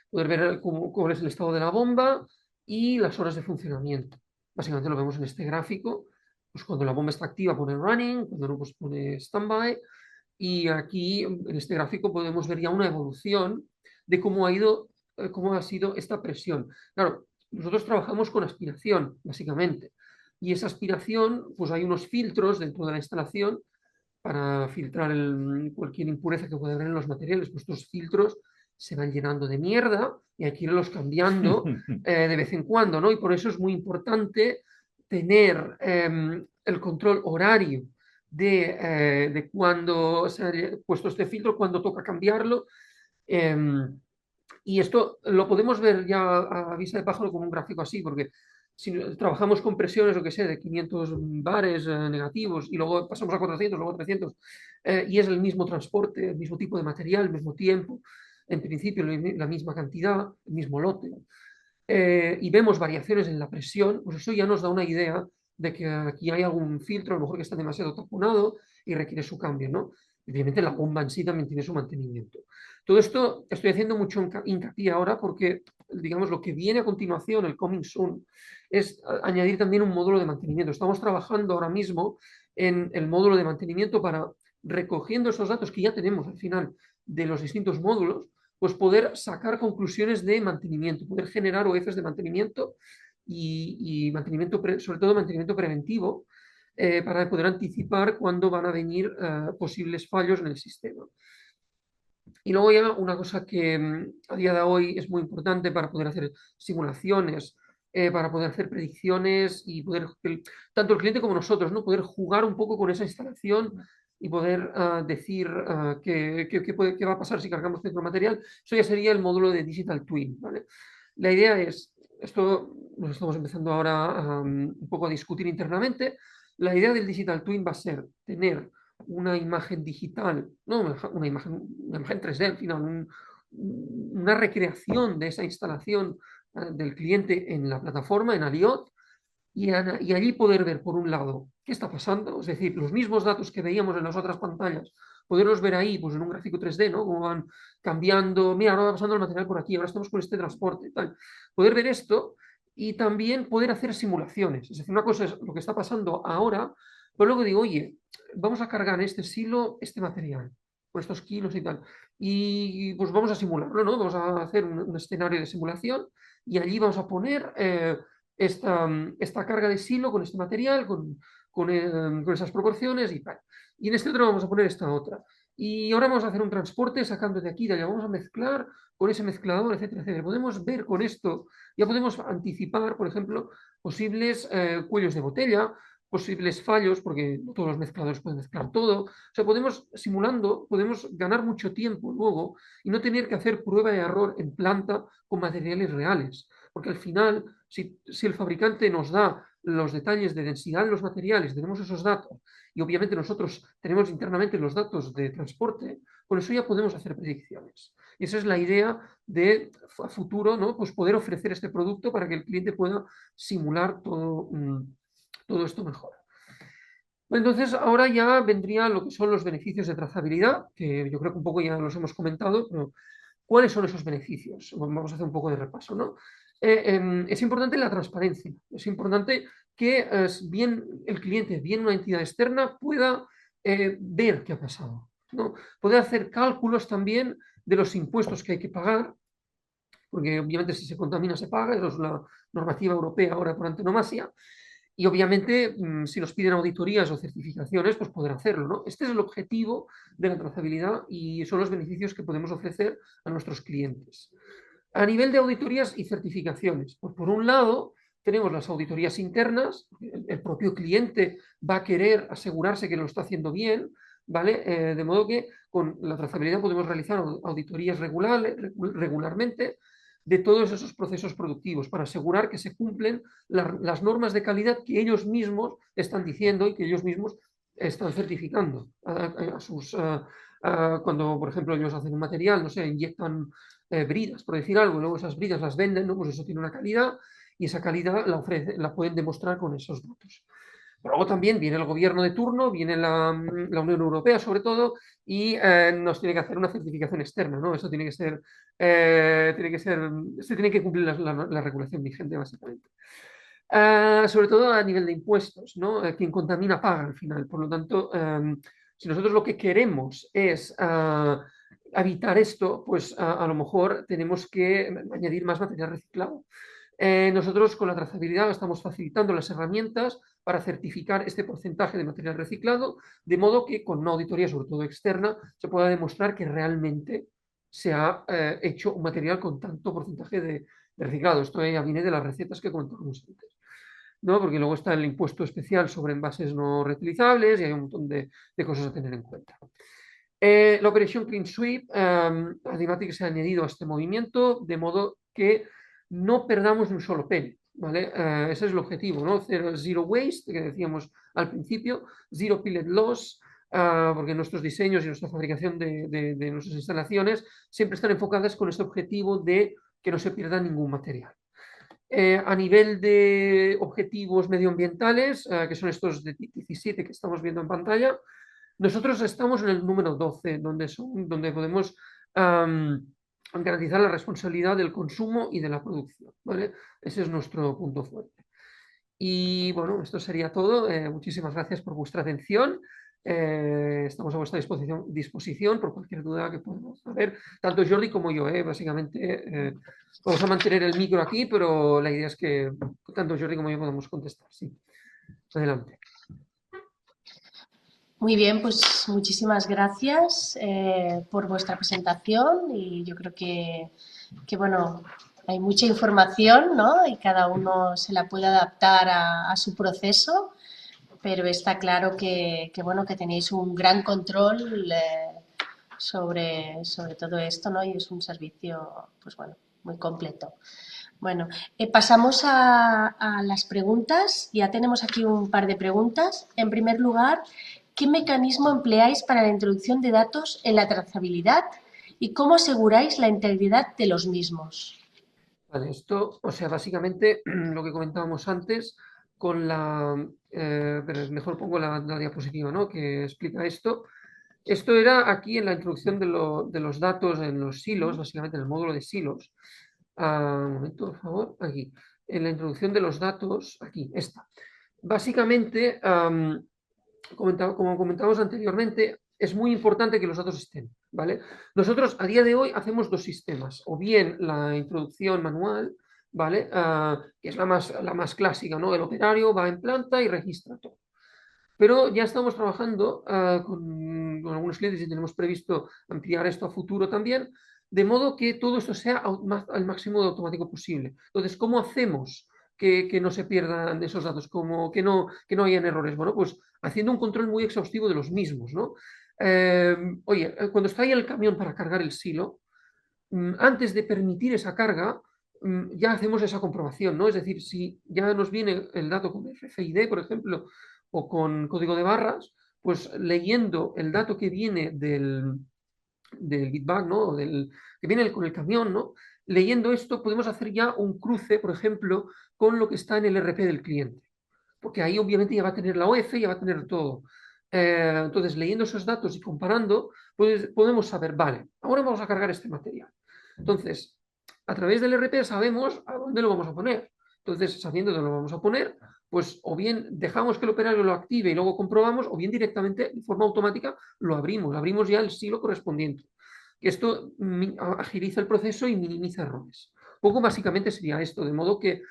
poder ver cuál es el estado de la bomba y las horas de funcionamiento. Básicamente lo vemos en este gráfico, pues cuando la bomba está activa pone running, cuando no pues pone standby, y aquí en este gráfico podemos ver ya una evolución de cómo ha sido esta presión. Claro, nosotros trabajamos con aspiración, básicamente, y esa aspiración, pues hay unos filtros dentro de la instalación para filtrar cualquier impureza que pueda haber en los materiales. Pues estos filtros se van llenando de mierda y hay que irlos cambiando de vez en cuando, ¿no? Y por eso es muy importante tener el control horario de cuando se ha puesto este filtro, cuando toca cambiarlo. Y esto lo podemos ver ya a vista de pájaro como un gráfico así, porque si trabajamos con presiones, o que sé, de 500 bares negativos y luego pasamos a 400, luego a 300, y es el mismo transporte, el mismo tipo de material, el mismo tiempo, en principio la misma cantidad, el mismo lote, y vemos variaciones en la presión, pues eso ya nos da una idea de que aquí hay algún filtro, a lo mejor que está demasiado taponado y requiere su cambio, ¿no? Evidentemente la bomba en sí también tiene su mantenimiento. Todo esto estoy haciendo mucho hincapié ahora porque, digamos, lo que viene a continuación, el coming soon, es añadir también un módulo de mantenimiento. Estamos trabajando ahora mismo en el módulo de mantenimiento para, recogiendo esos datos que ya tenemos al final de los distintos módulos, pues poder sacar conclusiones de mantenimiento, poder generar OFs de mantenimiento y mantenimiento, sobre todo mantenimiento preventivo, para poder anticipar cuándo van a venir posibles fallos en el sistema. Y luego ya una cosa que a día de hoy es muy importante para poder hacer simulaciones, para poder hacer predicciones y poder, tanto el cliente como nosotros, ¿no? Poder jugar un poco con esa instalación y poder decir qué va a pasar si cargamos cierto material. Eso ya sería el módulo de Digital Twin, ¿vale? La idea es, esto nos estamos empezando ahora un poco a discutir internamente, la idea del Digital Twin va a ser tener una imagen digital, no una imagen 3D, al final, una recreación de esa instalación del cliente en la plataforma, en Aliot, y allí poder ver, por un lado, qué está pasando, es decir, los mismos datos que veíamos en las otras pantallas, poderlos ver ahí, pues en un gráfico 3D, ¿no? Cómo van cambiando, mira, ahora va pasando el material por aquí, ahora estamos con este transporte, tal. Poder ver esto y también poder hacer simulaciones. Es decir, una cosa es lo que está pasando ahora, pero luego digo, oye, vamos a cargar en este silo este material, por estos kilos y tal. Y pues vamos a simularlo, ¿no? Vamos a hacer un escenario de simulación y allí vamos a poner esta carga de silo con este material, con esas proporciones y tal. Y en este otro vamos a poner esta otra. Y ahora vamos a hacer un transporte sacando de aquí, de allá, vamos a mezclar con ese mezclador, etcétera, etcétera. Podemos ver con esto, ya podemos anticipar, por ejemplo, posibles cuellos de botella, posibles fallos, porque no todos los mezcladores pueden mezclar todo. O sea, simulando, podemos ganar mucho tiempo luego y no tener que hacer prueba de error en planta con materiales reales. Porque al final, si el fabricante nos da los detalles de densidad de los materiales, tenemos esos datos, y obviamente nosotros tenemos internamente los datos de transporte, con eso ya podemos hacer predicciones. Y esa es la idea de a futuro, ¿no? Pues poder ofrecer este producto para que el cliente pueda simular todo esto mejor. Entonces, ahora ya vendría lo que son los beneficios de trazabilidad, que yo creo que un poco ya los hemos comentado, pero ¿cuáles son esos beneficios? Vamos a hacer un poco de repaso, ¿no? Es importante la transparencia, es importante que bien el cliente, bien una entidad externa pueda ver qué ha pasado, ¿no? Poder hacer cálculos también de los impuestos que hay que pagar, porque obviamente si se contamina se paga, eso es la normativa europea ahora por antonomasia, y obviamente si nos piden auditorías o certificaciones, pues poder hacerlo, ¿no? Este es el objetivo de la trazabilidad y son los beneficios que podemos ofrecer a nuestros clientes. A nivel de auditorías y certificaciones, pues por un lado tenemos las auditorías internas, el propio cliente va a querer asegurarse que lo está haciendo bien, ¿vale? De modo que con la trazabilidad podemos realizar auditorías regularmente de todos esos procesos productivos para asegurar que se cumplen las normas de calidad que ellos mismos están diciendo y que ellos mismos están certificando a sus... cuando, por ejemplo, ellos hacen un material, no sé, inyectan bridas, por decir algo, y luego esas bridas las venden, ¿no? Pues eso tiene una calidad y esa calidad la pueden demostrar con esos datos. Luego también viene el gobierno de turno, viene la Unión Europea sobre todo, y nos tiene que hacer una certificación externa, ¿no? Eso tiene que ser, se tiene que cumplir la regulación vigente básicamente. Sobre todo a nivel de impuestos, ¿no? Quien contamina paga al final. Por lo tanto, si nosotros lo que queremos es evitar esto, pues a lo mejor tenemos que añadir más material reciclado. Nosotros con la trazabilidad estamos facilitando las herramientas para certificar este porcentaje de material reciclado, de modo que con una auditoría, sobre todo externa, se pueda demostrar que realmente se ha hecho un material con tanto porcentaje de reciclado. Esto ya viene de las recetas que comentábamos antes, ¿no? Porque luego está el impuesto especial sobre envases no reutilizables y hay un montón de cosas a tener en cuenta. La operación Clean Sweep, Adimatic se ha añadido a este movimiento, de modo que no perdamos ni un solo penny, ¿vale? Ese es el objetivo, ¿no? Zero waste, que decíamos al principio, zero pellet loss, porque nuestros diseños y nuestra fabricación de nuestras instalaciones siempre están enfocadas con este objetivo de que no se pierda ningún material. A nivel de objetivos medioambientales, que son estos de 17 que estamos viendo en pantalla, nosotros estamos en el número 12, donde podemos garantizar la responsabilidad del consumo y de la producción, ¿vale? Ese es nuestro punto fuerte. Y bueno, esto sería todo. Muchísimas gracias por vuestra atención. Estamos a vuestra disposición por cualquier duda que podamos haber, tanto Jordi como yo. Básicamente, vamos a mantener el micro aquí, pero la idea es que tanto Jordi como yo podamos contestar. Sí. Adelante. Muy bien, pues muchísimas gracias por vuestra presentación y yo creo que bueno, hay mucha información, ¿no? Y cada uno se la puede adaptar a su proceso, pero está claro bueno, que tenéis un gran control sobre todo esto, ¿no? Y es un servicio, pues bueno, muy completo. Bueno, pasamos a las preguntas. Ya tenemos aquí un par de preguntas. En primer lugar, ¿qué mecanismo empleáis para la introducción de datos en la trazabilidad y cómo aseguráis la integridad de los mismos? Vale, esto, o sea, básicamente lo que comentábamos antes con pero mejor pongo la diapositiva, ¿no? Que explica esto. Esto era aquí en la introducción de los datos en los silos, básicamente en el módulo de silos. Un momento, por favor, aquí. En la introducción de los datos, aquí, esta. Básicamente, como comentábamos anteriormente, es muy importante que los datos estén, ¿vale? Nosotros a día de hoy hacemos dos sistemas, o bien la introducción manual, ¿vale? Que es la más clásica, ¿no? El operario va en planta y registra todo. Pero ya estamos trabajando con algunos clientes y tenemos previsto ampliar esto a futuro también, de modo que todo esto sea al máximo de automático posible. Entonces, ¿cómo hacemos que no se pierdan esos datos, como que no hayan errores? Bueno, pues haciendo un control muy exhaustivo de los mismos, ¿no? Oye, cuando está ahí el camión para cargar el silo, antes de permitir esa carga, ya hacemos esa comprobación, ¿no? Es decir, si ya nos viene el dato con RFID, por ejemplo, o con código de barras, pues leyendo el dato que viene del bitbag, ¿no? Que viene con el camión, ¿no? Leyendo esto podemos hacer ya un cruce, por ejemplo, con lo que está en el RP del cliente, porque ahí obviamente ya va a tener la OF, ya va a tener todo. Entonces, leyendo esos datos y comparando, pues, podemos saber, vale, ahora vamos a cargar este material. Entonces, a través del RP sabemos a dónde lo vamos a poner. Entonces, sabiendo dónde lo vamos a poner, pues o bien dejamos que el operario lo active y luego comprobamos, o bien directamente, de forma automática, lo abrimos ya el silo correspondiente. Esto agiliza el proceso y minimiza errores. Poco básicamente sería esto, de modo que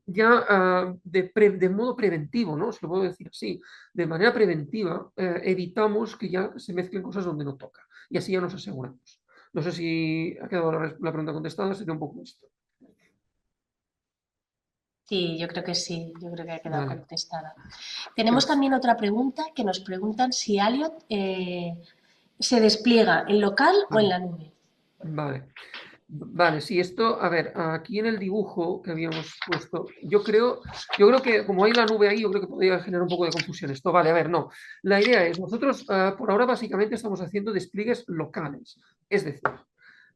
ya de modo preventivo, ¿no? Se lo puedo decir así, de manera preventiva, evitamos que ya se mezclen cosas donde no toca. Y así ya nos aseguramos. No sé si ha quedado la pregunta contestada, sería un poco esto. Sí, yo creo que sí, yo creo que ha quedado Vale. contestada. Tenemos también otra pregunta que nos preguntan si Aliot se despliega en local o en la nube. Vale. Vale, sí, esto, a ver, aquí en el dibujo que habíamos puesto, yo creo que como hay la nube ahí, yo creo que podría generar un poco de confusión esto. Vale, a ver, no. La idea es, nosotros por ahora básicamente estamos haciendo despliegues locales. Es decir,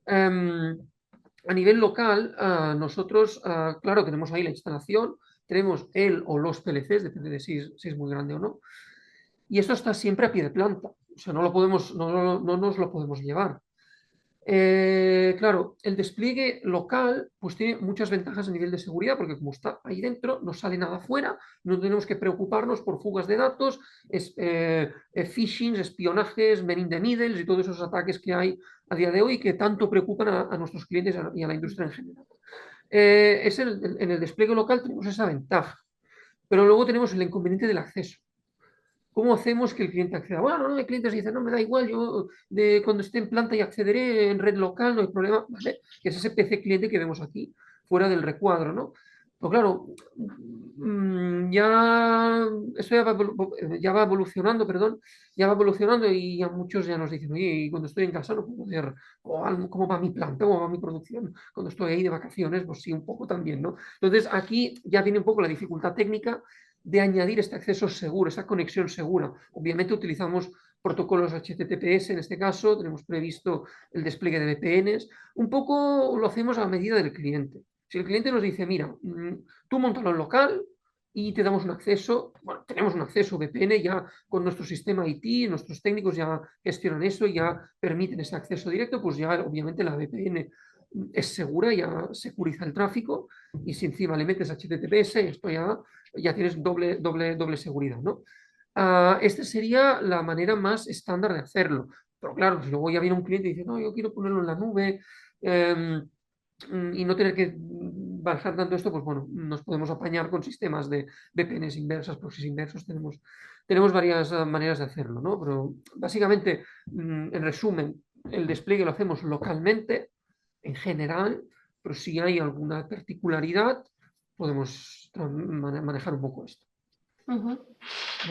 a nivel local, nosotros, claro, tenemos ahí la instalación, tenemos el o los PLCs, depende de si es muy grande o no, y esto está siempre a pie de planta, o sea, no nos lo podemos llevar. Claro, el despliegue local pues tiene muchas ventajas a nivel de seguridad porque como está ahí dentro no sale nada fuera, no tenemos que preocuparnos por fugas de datos, phishing, espionajes, man in the middle y todos esos ataques que hay a día de hoy que tanto preocupan a nuestros clientes y a la industria en general. En el despliegue local tenemos esa ventaja, pero luego tenemos el inconveniente del acceso. ¿Cómo hacemos que el cliente acceda? Bueno, no hay clientes que dicen, no, me da igual, yo cuando esté en planta y accederé en red local, no hay problema, ¿vale? Que es ese PC cliente que vemos aquí, fuera del recuadro, ¿no? Pero claro, esto ya va evolucionando, perdón, ya va evolucionando y a muchos ya nos dicen, oye, y cuando estoy en casa no puedo ver cómo va mi planta, cómo va mi producción. Cuando estoy ahí de vacaciones, pues sí, un poco también, ¿no? Entonces aquí ya viene un poco la dificultad técnica de añadir este acceso seguro, esta conexión segura. Obviamente utilizamos protocolos HTTPS en este caso, tenemos previsto el despliegue de VPNs, un poco lo hacemos a medida del cliente. Si el cliente nos dice, mira, tú montalo en local y te damos un acceso, bueno, tenemos un acceso VPN ya con nuestro sistema IT, nuestros técnicos ya gestionan eso, ya permiten ese acceso directo, pues ya obviamente la VPN es segura, ya securiza el tráfico y si encima le metes HTTPS, esto ya tienes doble seguridad, ¿no? Esta sería la manera más estándar de hacerlo. Pero claro, si luego ya viene un cliente y dice, no, yo quiero ponerlo en la nube y no tener que bajar tanto esto, pues bueno, nos podemos apañar con sistemas de VPNs inversas, proxies inversos, tenemos varias maneras de hacerlo, ¿no? Pero básicamente, en resumen, el despliegue lo hacemos localmente, en general, pero si hay alguna particularidad, podemos manejar un poco esto.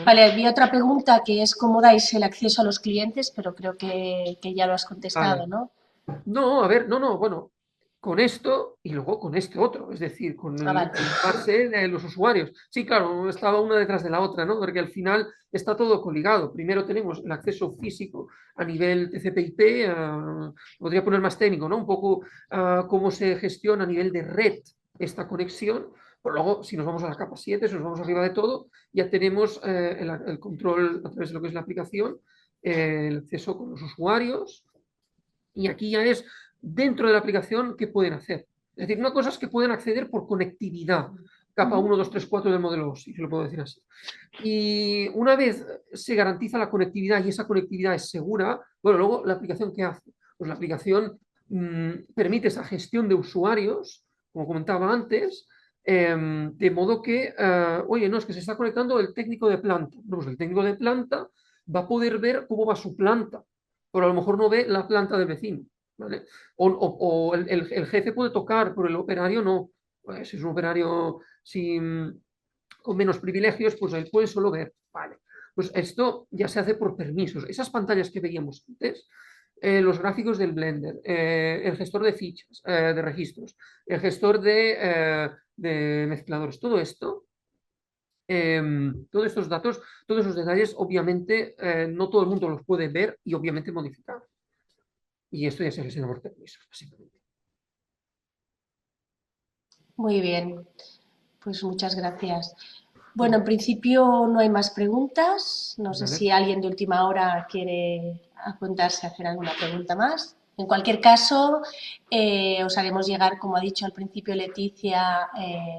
Vale, había otra pregunta que es cómo dais el acceso a los clientes, pero creo que ya lo has contestado, Vale. ¿no? No, a ver, no, bueno, con esto y luego con este otro, es decir, con Vale. el base de los usuarios. Sí, claro, estaba una detrás de la otra, ¿no? Porque al final está todo coligado. Primero tenemos el acceso físico a nivel TCP/IP, podría poner más técnico, ¿no? Un poco cómo se gestiona a nivel de red esta conexión. Pero luego, si nos vamos a la capa 7, si nos vamos arriba de todo, ya tenemos el control a través de lo que es la aplicación, el acceso con los usuarios. Y aquí ya es dentro de la aplicación qué pueden hacer. Es decir, una cosa es que pueden acceder por conectividad, capa 1, 2, 3, 4 del modelo OSI, si lo puedo decir así. Y una vez se garantiza la conectividad y esa conectividad es segura, bueno, luego la aplicación ¿qué hace? Pues la aplicación permite esa gestión de usuarios, como comentaba antes, de modo que, oye, no, es que se está conectando el técnico de planta. No, pues el técnico de planta va a poder ver cómo va su planta, pero a lo mejor no ve la planta del vecino, ¿vale? O el jefe puede tocar, pero el operario no. Pues si es un operario con menos privilegios, pues él puede solo ver. Vale. Pues esto ya se hace por permisos. Esas pantallas que veíamos antes, los gráficos del Blender, el gestor de fichas, de registros, el gestor de mezcladores, todo esto, todos estos datos, todos esos detalles, obviamente no todo el mundo los puede ver y obviamente modificar. Y esto ya se gestiona por permisos, básicamente. Muy bien, pues muchas gracias. Bueno, en principio no hay más preguntas. No sé Vale. si alguien de última hora quiere apuntarse a hacer alguna pregunta más. En cualquier caso, os haremos llegar, como ha dicho al principio Leticia,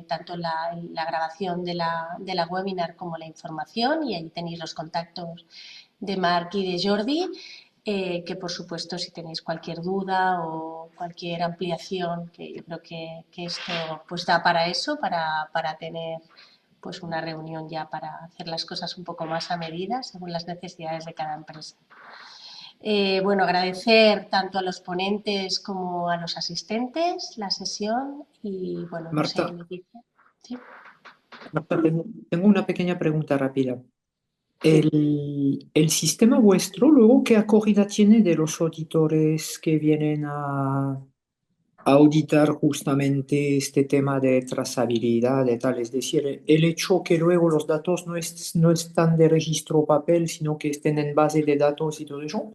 tanto la grabación de la webinar como la información, y ahí tenéis los contactos de Marc y de Jordi, que por supuesto si tenéis cualquier duda o cualquier ampliación, que yo creo que esto pues da para eso, para tener pues una reunión ya para hacer las cosas un poco más a medida según las necesidades de cada empresa. Bueno, agradecer tanto a los ponentes como a los asistentes la sesión y bueno, no sé, Marta, Leticia. ¿Sí? Marta, tengo una pequeña pregunta rápida. Sí. El sistema vuestro, luego, ¿qué acogida tiene de los auditores que vienen a auditar justamente este tema de trazabilidad y tal? Es decir, el hecho que luego los datos no están de registro papel, sino que estén en base de datos y todo eso,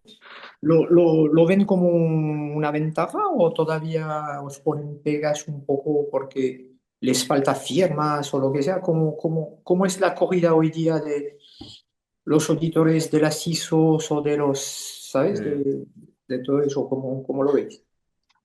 ¿lo ven como una ventaja o todavía os ponen pegas un poco porque les falta firmas o lo que sea? ¿Cómo es la corrida hoy día de los auditores de las ISOs o de los, ¿sabes? Eh, De todo eso, ¿cómo lo veis?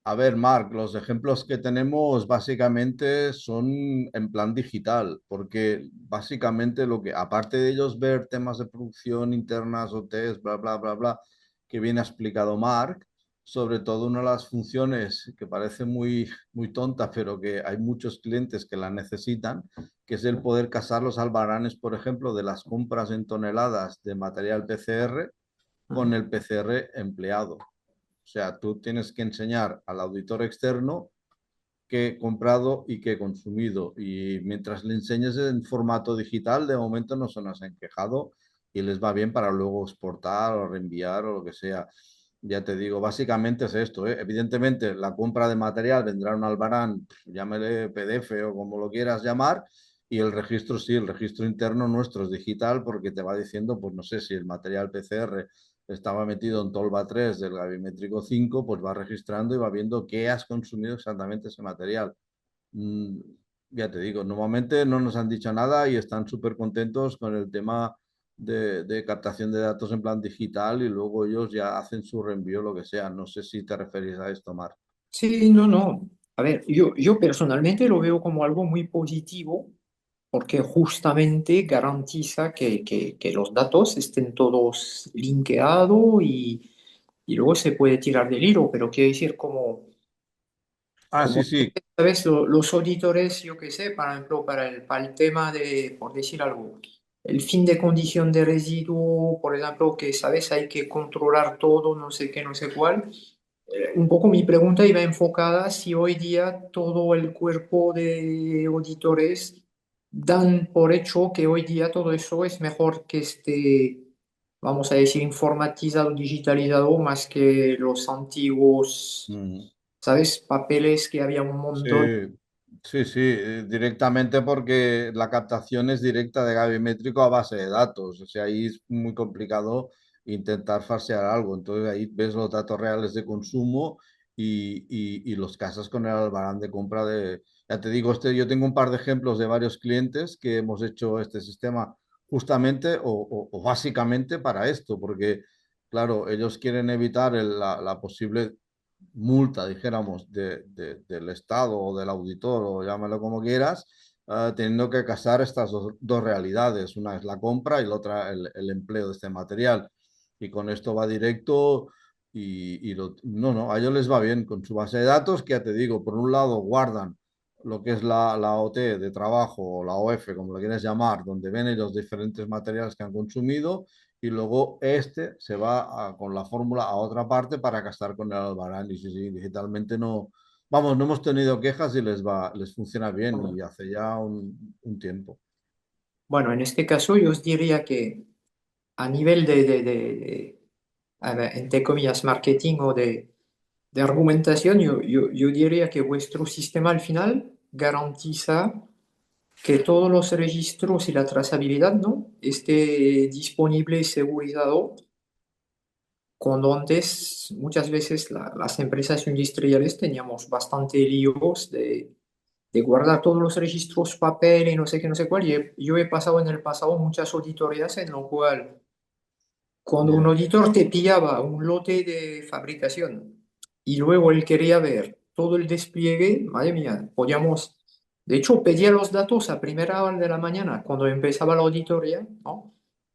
A ver, Marc, los ejemplos que tenemos básicamente son en plan digital, porque básicamente lo que, aparte de ellos ver temas de producción internas o test, bla, bla, bla, bla, que viene explicado Marc, sobre todo una de las funciones que parece muy tonta, pero que hay muchos clientes que la necesitan, que es el poder casar los albaranes, por ejemplo, de las compras en toneladas de material PCR con el PCR empleado. O sea, tú tienes que enseñar al auditor externo qué he comprado y qué he consumido. Y mientras le enseñes en formato digital, de momento no se nos han quejado y les va bien para luego exportar o reenviar o lo que sea. Ya te digo, básicamente es esto, ¿eh? Evidentemente, la compra de material vendrá un albarán, llámele PDF o como lo quieras llamar, y el registro sí, el registro interno nuestro es digital porque te va diciendo, pues no sé si el material PCR estaba metido en Tolva 3 del gravimétrico 5, pues va registrando y va viendo qué has consumido exactamente ese material. Mm, ya te digo, normalmente no nos han dicho nada y están súper contentos con el tema de captación de datos en plan digital y luego ellos ya hacen su reenvío, lo que sea. No sé si te referís a esto, Mar. Sí, no, no. A ver, yo personalmente lo veo como algo muy positivo porque justamente garantiza que los datos estén todos linkeados y luego se puede tirar del hilo, pero quiero decir Ah, sí, como sí. ¿sabes? Los auditores, yo qué sé, por ejemplo, para el tema de, por decir algo, el fin de condición de residuo, por ejemplo, que, ¿sabes? Hay que controlar todo, no sé qué, no sé cuál. Un poco mi pregunta iba enfocada si hoy día todo el cuerpo de auditores dan por hecho que hoy día todo eso es mejor que esté, vamos a decir, informatizado, digitalizado, más que los antiguos, Mm. ¿sabes? Papeles que había un Sí, montón. sí, sí, directamente porque la captación es directa de gravimétrico a base de datos. O sea, ahí es muy complicado intentar falsear algo. Entonces ahí ves los datos reales de consumo y los casas con el albarán de compra de... Ya te digo, yo tengo un par de ejemplos de varios clientes que hemos hecho este sistema justamente o básicamente para esto, porque claro, ellos quieren evitar la posible multa, dijéramos, del Estado o del auditor, o llámalo como quieras, teniendo que casar estas dos realidades. Una es la compra y la otra el empleo de este material. Y con esto va directo no, no, a ellos les va bien con su base de datos, que ya te digo, por un lado guardan lo que es la OT de trabajo o la OF, como lo quieras llamar, donde ven los diferentes materiales que han consumido y luego este se va con la fórmula a otra parte para casar con el albarán. Y sí, sí, digitalmente vamos, no hemos tenido quejas y les funciona bien y hace ya un tiempo. Bueno, en este caso yo os diría que a nivel a ver, entre comillas, marketing o de argumentación, yo diría que vuestro sistema al final garantiza que todos los registros y la trazabilidad, ¿no?, esté disponible y segurizado, cuando antes muchas veces las empresas industriales teníamos bastante líos de guardar todos los registros, papel y no sé qué, no sé cuál. Yo he pasado en el pasado muchas auditorías en lo cual, cuando un Ya. auditor te pillaba un lote de fabricación y luego él quería ver todo el despliegue, madre mía, podíamos, de hecho, pedía los datos a primera hora de la mañana cuando empezaba la auditoría, ¿no?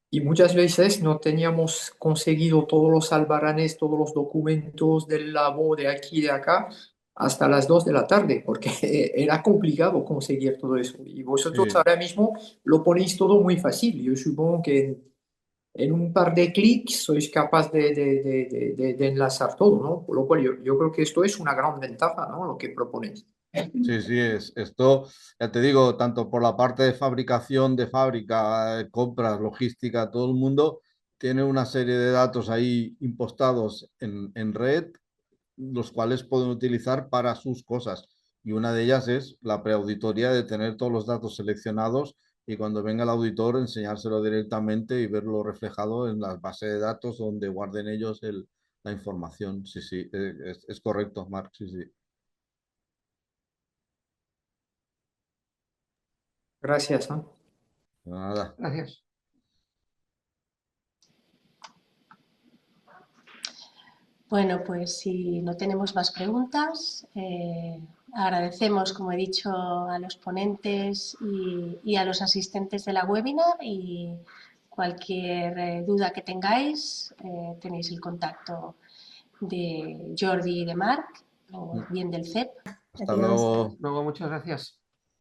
Y muchas veces no teníamos conseguido todos los albaranes, todos los documentos del labo de aquí y de acá hasta las 2 de la tarde, porque era complicado conseguir todo eso. Y vosotros Sí. ahora mismo lo ponéis todo muy fácil. Yo supongo que en un par de clics sois capaz de enlazar todo, ¿no? Por lo cual yo creo que esto es una gran ventaja, ¿no?, lo que proponéis. Sí, sí, esto, ya te digo, tanto por la parte de fabricación, de fábrica, compras, logística, todo el mundo tiene una serie de datos ahí impostados en red, los cuales pueden utilizar para sus cosas. Y una de ellas es la preauditoría, de tener todos los datos seleccionados y cuando venga el auditor enseñárselo directamente y verlo reflejado en las bases de datos donde guarden ellos la información. Sí, sí, es correcto, Marc, sí, sí. Gracias, ¿no? Nada. Gracias. Bueno, pues si no tenemos más preguntas, agradecemos, como he dicho, a los ponentes y a los asistentes de la webinar, y cualquier duda que tengáis, tenéis el contacto de Jordi y de Marc, o bien del CEP. Hasta Adiós. luego. Luego, muchas gracias.